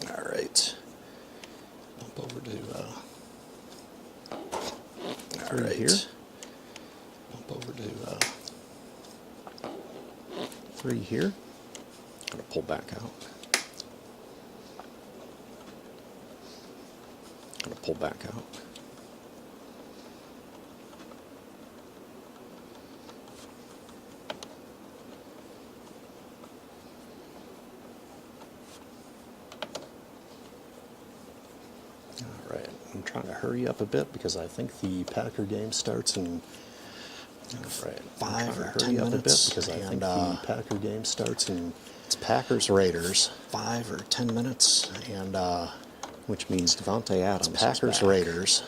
All right. Bump over to all right here. Bump over to 3 here. Gonna pull back out. Gonna pull back out. I'm trying to hurry up a bit because I think the Packer game starts in 5 or 10 minutes. Because I think the Packer game starts in it's Packers Raiders 5 or 10 minutes, and which means Devontae Adams. It's Packers Raiders,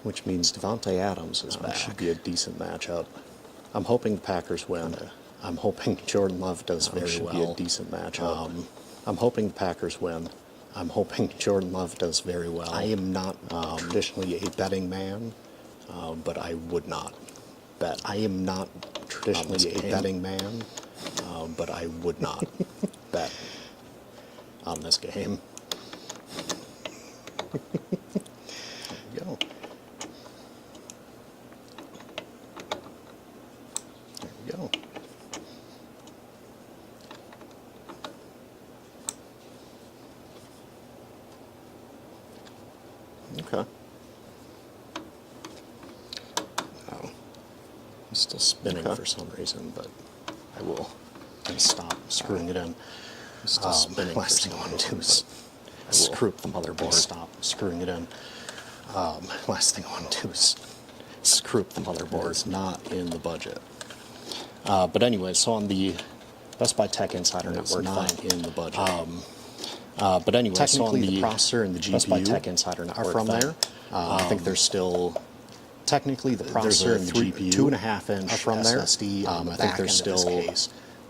which means Devontae Adams is back. Should be a decent matchup. I'm hoping the Packers win. I'm hoping Jordan Love does very well. Should be a decent matchup. I'm hoping the Packers win. I'm hoping Jordan Love does very well. I am not traditionally a betting man, but I would not bet. I am not traditionally a betting man, but I would not bet on this game. There we go. There we go. Okay. Oh, it's still spinning for some reason, but I will stop screwing it in. It's still spinning. Last thing I want to do is screw up the motherboard. Stop screwing it in. Last thing I want to do is screw up the motherboard. It's not in the budget. But anyway, so on the Best Buy Tech Insider Network, not in the budget. But anyway, technically so the processor and the GPU Best Buy Tech Insider Network are from there. I think there's still technically the processor and the GPU 2.5-inch are from there. SSD. I think there's still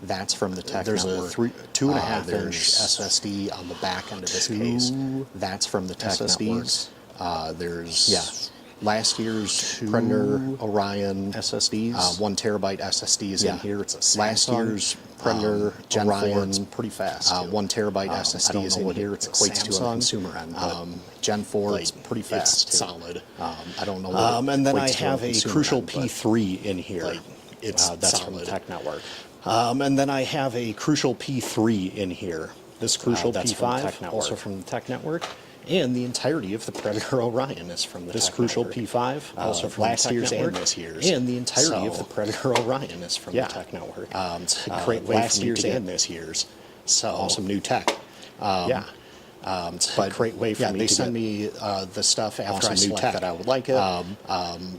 that's from the Tech Network. There's a 2.5-inch SSD on the back end of this case. That's from the Tech Network. There's last year's Predator Orion SSDs. 1 terabyte SSD is in here. It's a Samsung. Last year's Predator Gen Orion's pretty fast. 1 terabyte SSD is in here. It equates to on the consumer end. Gen 4 is pretty fast. It's solid. I don't know. And then I have a Crucial P3 in here. That's from the Tech Network. And then I have a Crucial P3 in here. This Crucial P5 also from the Tech Network. And the entirety of the Predator Orion is from the Tech Crucial Network. P5, also from last year's and this year's. And the entirety of the Predator Orion is from the Tech Network. It's a great way last year's and this year's. So awesome new tech. It's a great way for me to send me the stuff after I select that I would like it.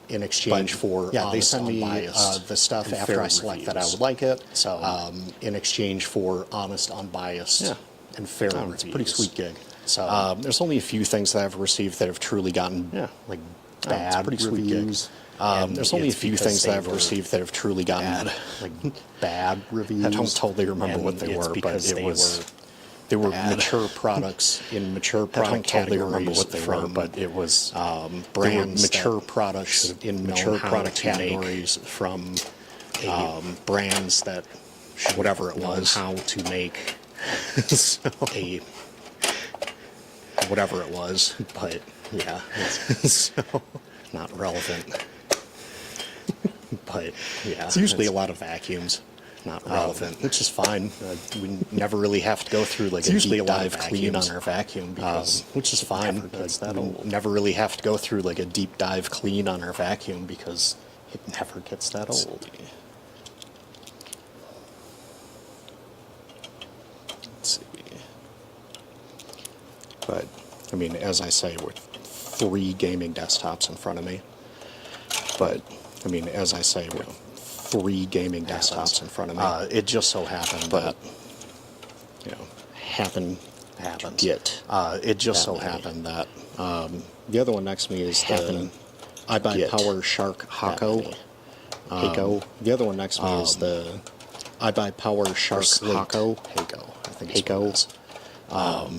In exchange for they send me the stuff after I select that I would like it. So in exchange for honest, unbiased, and fair reviews. It's a pretty sweet gig. So there's only a few things that I've received that have truly gotten like bad reviews. There's only a few things that I've received that have truly gotten like bad reviews. I don't totally remember what they were, but they were mature products in mature product categories. I don't totally remember what they were, but it was brands mature products in mature product categories from brands that whatever it was how to make So whatever it was, but yeah, so not relevant. But yeah, it's usually a lot of vacuums, not relevant, which is fine. We never really have to go through like a deep dive clean on our vacuum, because which is fine. We never really have to go through like a deep dive clean on our vacuum because it never gets that old. Let's see. But I mean, as I say, with 3 gaming desktops in front of me. But I mean, as I say, with 3 gaming desktops in front of me, it just so happened that happens. It just so happened that the other one next to me is the iBuy Shark Hako. The other one next to me is the iBuy Shark Hako. I think it's Hako.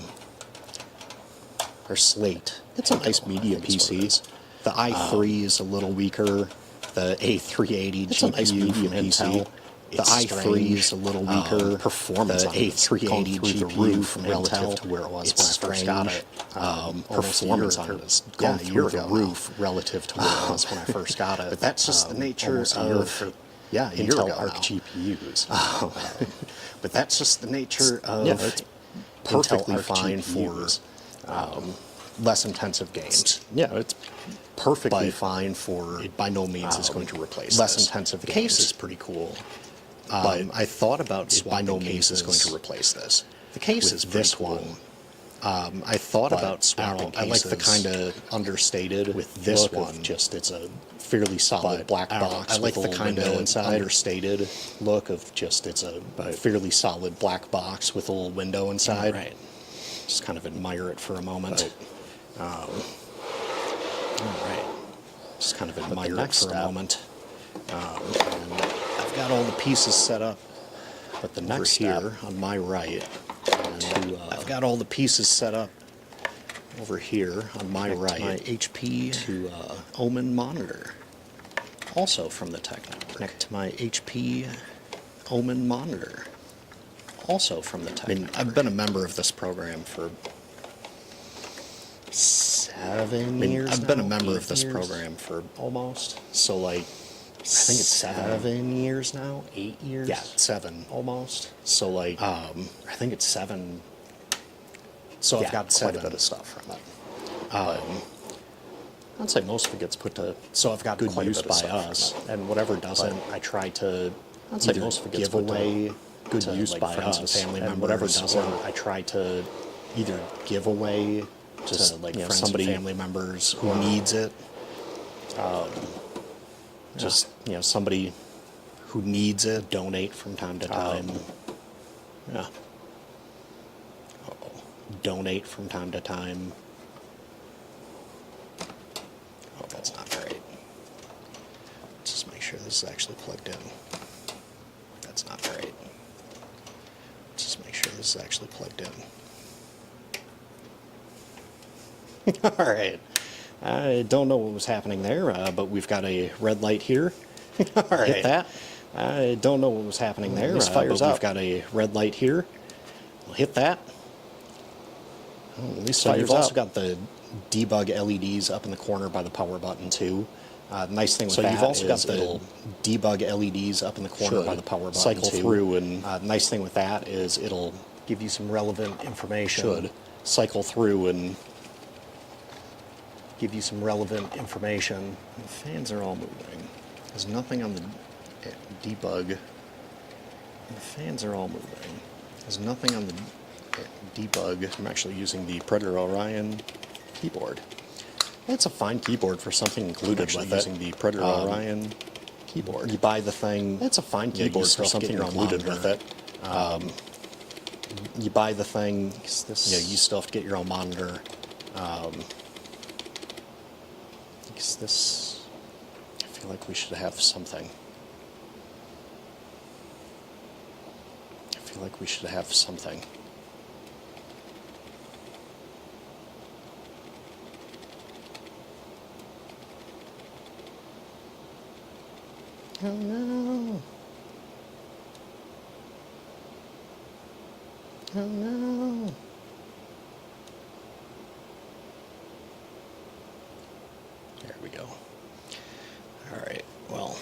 Or Slate. It's a nice medium PC. The i3 is a little weaker. The A380 GPU a nice medium from Intel. The i3 is a little weaker. Performance the A380 GPU from Intel to where it was when I first got it. Performance on it has gone through the roof relative to where it was when I first got it. But that's just the nature of Intel Arc GPUs. But that's just the nature of it's perfectly fine for less intensive games. Yeah, it's perfectly fine for. It by no means is going to replace less intensive games. The case is pretty cool. But I thought about swapping. By no means is going to replace this. The case is this one. I thought about swapping cases. I like the kind of understated with this one. Just it's a fairly solid black box. I like the kind of understated look of just it's a fairly solid black box with a little window inside. Right. Just kind of admire it for a moment. All right. Just kind of admire it for a moment. And I've got all the pieces set up. But the next here on my right, I've got all the pieces set up over here on my right. My HP to Omen monitor, also from the Tech Network. Connect to my HP Omen monitor, also from the Tech Network. I've been a member of this program for 7 years. I've been a member of this program for almost. So like. I think it's 7 years now, 8 years. Yeah, 7 almost. So like, I think it's 7. So I've got quite a bit of stuff from it. I'd say most of it gets put to. So I've got good use by us, and whatever doesn't, I try to. I'd say most of it gets put away. Good use by friends and family members. Whatever doesn't, I try to either give away to like friends and family members who needs it. Just, somebody who needs it, donate from time to time. Donate from time to time. Oh, that's not right. Let's just make sure this is actually plugged in. That's not right. Let's just make sure this is actually plugged in. All right. I don't know what was happening there, but we've got a red light here. All right. Hit that. I don't know what was happening there, but we've got a red light here. We'll hit that. At least so you've also got the debug LEDs up in the corner by the power button too. Nice thing with that you've also got the debug LEDs up in the corner by the power button cycle too. Through and nice thing with that is it'll give you some relevant information. Should cycle through and give you some relevant information. The fans are all moving. There's nothing on the debug. The fans are all moving. There's nothing on the debug. I'm actually using the Predator Orion keyboard. It's a fine keyboard for something included with it. Using the Predator Orion keyboard. You buy the thing. It's a fine keyboard for something included with it. You buy the thing. You still have to get your own monitor. This, I feel like we should have something. I feel like we should have something. Oh no. Oh no. There we go. All right, well,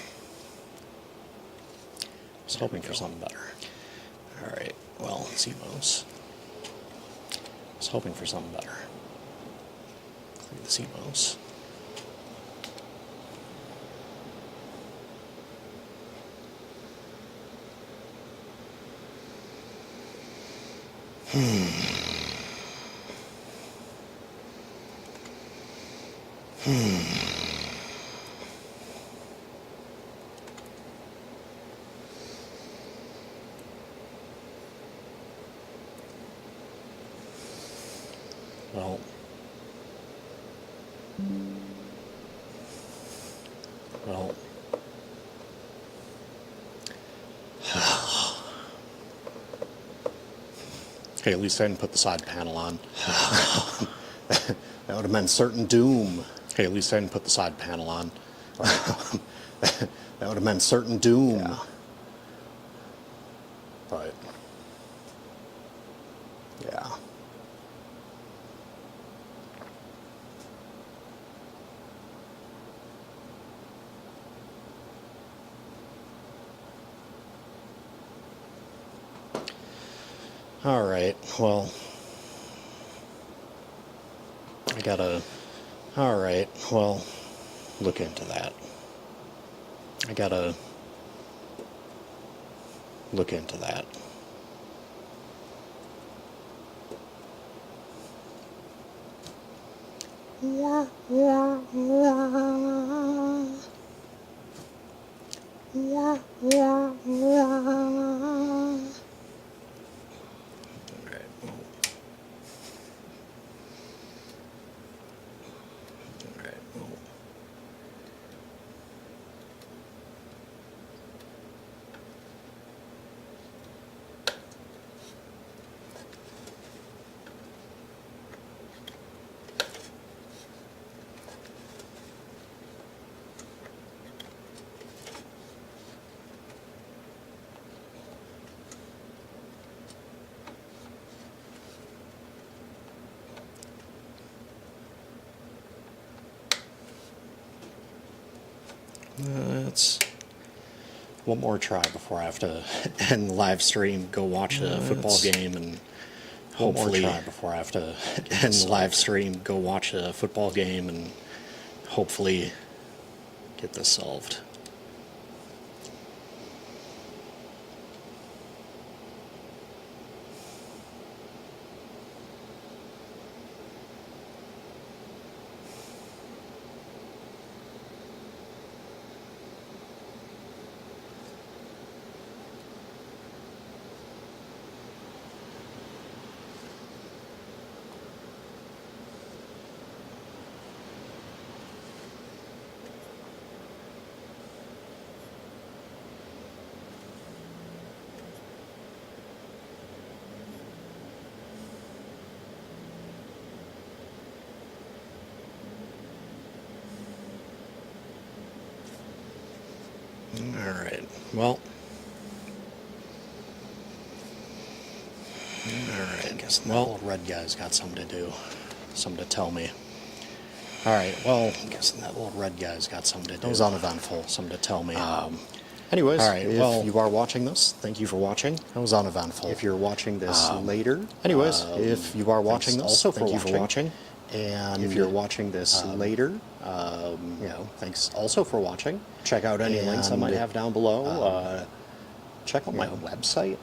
I was hoping for something better. All right, well, CMOS. I was hoping for something better. Clear the CMOS. Well, well, okay, at least I didn't put the side panel on. That would have meant certain doom. Okay, at least I didn't put the side panel on. That would have meant certain doom. Yeah. But, yeah. All right, well, I gotta, all right, well, look into that. I gotta look into that. That's one more try before I have to end the live stream, go watch a football game, and hopefully, one more try before I have to end the live stream, go watch a football game, and hopefully get this solved. Alright, well. Alright, I guess that little red guy's got something to do. Something to tell me. Alright, well, I'm guessing that little red guy's got something to do. That was uneventful. Something to tell me. Anyways, alright, if you are watching this, thank you for watching. That was uneventful. If you're watching this later, anyways, if you are watching this, also thank you for watching. And if you're watching this later, you know, thanks also for watching. Check out any links I might have down below. Check out my website.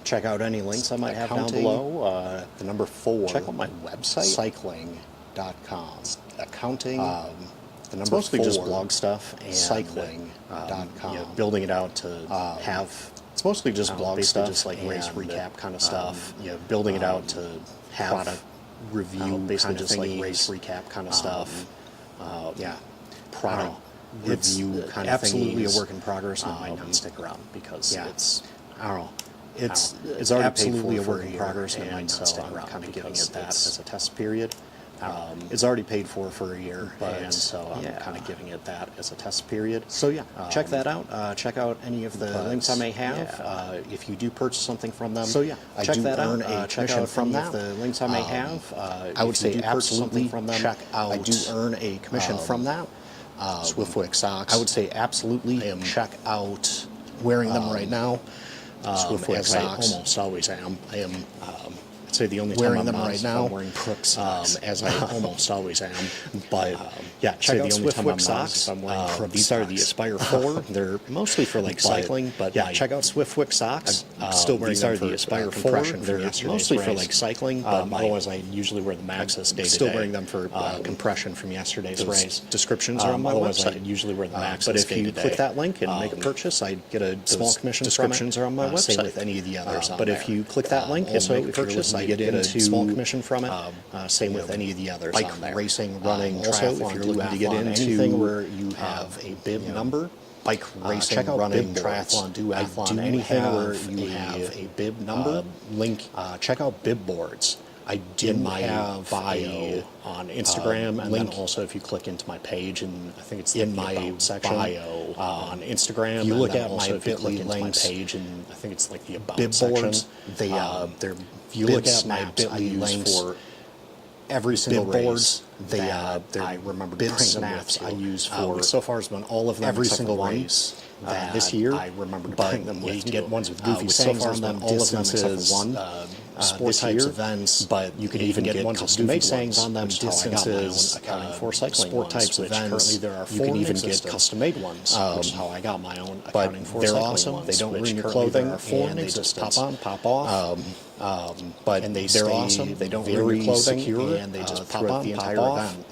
Check out any links I might have down below. The number 4. Check out my website. Cycling.com. Accounting. The number 4. Mostly just blog stuff. And cycling.com. You know, building it out to have. It's mostly just blog stuff. Just like race recap kind of stuff. You know, building it out to have product review, basically just like race recap kind of stuff. Yeah, product review kind of thing. Absolutely a work in progress, and it might not stick around because it's, I don't know, it's already absolutely a work in progress, and it might not stick around. Kind of giving it that as a test period. It's already paid for a year, and so I'm kind of giving it that as a test period. So yeah, check that out. Check out any of the links I may have. If you do purchase something from them, so yeah, check that out. Check out from that. The links I may have. I would say absolutely from them. Check out. I do earn a commission from that. Swiftwick socks. I would say absolutely check out. Wearing them right now. Swiftwick socks. I almost always am. I am. I'd say the only time I'm not right now wearing Crook socks, as I almost always am. But yeah, check out Swiftwick socks. I'm wearing these are the Aspire 4. They're mostly for like cycling, but yeah, check out Swiftwick socks. I'm still wearing these are the Aspire 4. They're mostly for like cycling, but otherwise I usually wear the Maxxis day to day. Still wearing them for compression from yesterday's race. Descriptions are on my website. I usually wear the Maxxis. But if you click that link and make a purchase, I get a small commission. Descriptions are on my website. Same with any of the others. But if you click that link and make a purchase, I get a small commission from it. Same with any of the others. Bike racing, running, also if you're looking to get into anything where you have a bib number, bike racing, check out running, triathlon, duathlon, anything where you have a bib number. Link. Check out bib boards. I do have bio on Instagram, and then also if you click into my page, and I think it's in my section bio on Instagram. You look at my Bitly links page, and I think it's like the about bib boards. They're if you look at my Bitly links for every single race, I remember bib snaps I use for so far has been all of them every single race. This year, I remember buying them. You can get ones with goofy sayings on them. All of them except for one. Sport types events, but you can even get ones with custom-made sayings on them. Distances, accounting for cycling. Sport types events. Currently there are 4. You can even get custom-made ones, which is how I got my own accounting for cycling ones. They're awesome. They don't ruin your clothing, and they just pop on, pop off. But they're awesome. They don't ruin your clothing, and they just pop on, the entire event.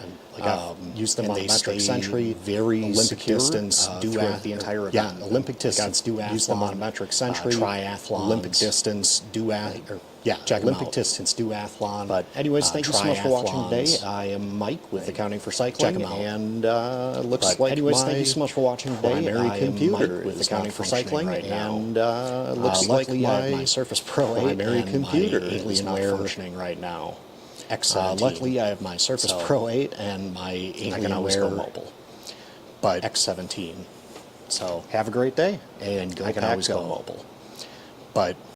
Use them on the metric century, very Olympic distance, duathlon, the entire event. Yeah, Olympic distance, duathlon. Use them on a metric century, triathlon, Olympic distance, duathlon. Yeah, Olympic distance, duathlon. But anyways, thank you so much for watching today. I am Mike with Accounting for Cycling, and looks like anyways, thank you so much for watching today. Primary computer with Accounting for Cycling, and looks like my Surface Pro 8 primary computer is not functioning right now. Luckily, I have my Surface Pro 8 and my Alienware mobile, but X17. So have a great day, and I can always go mobile. But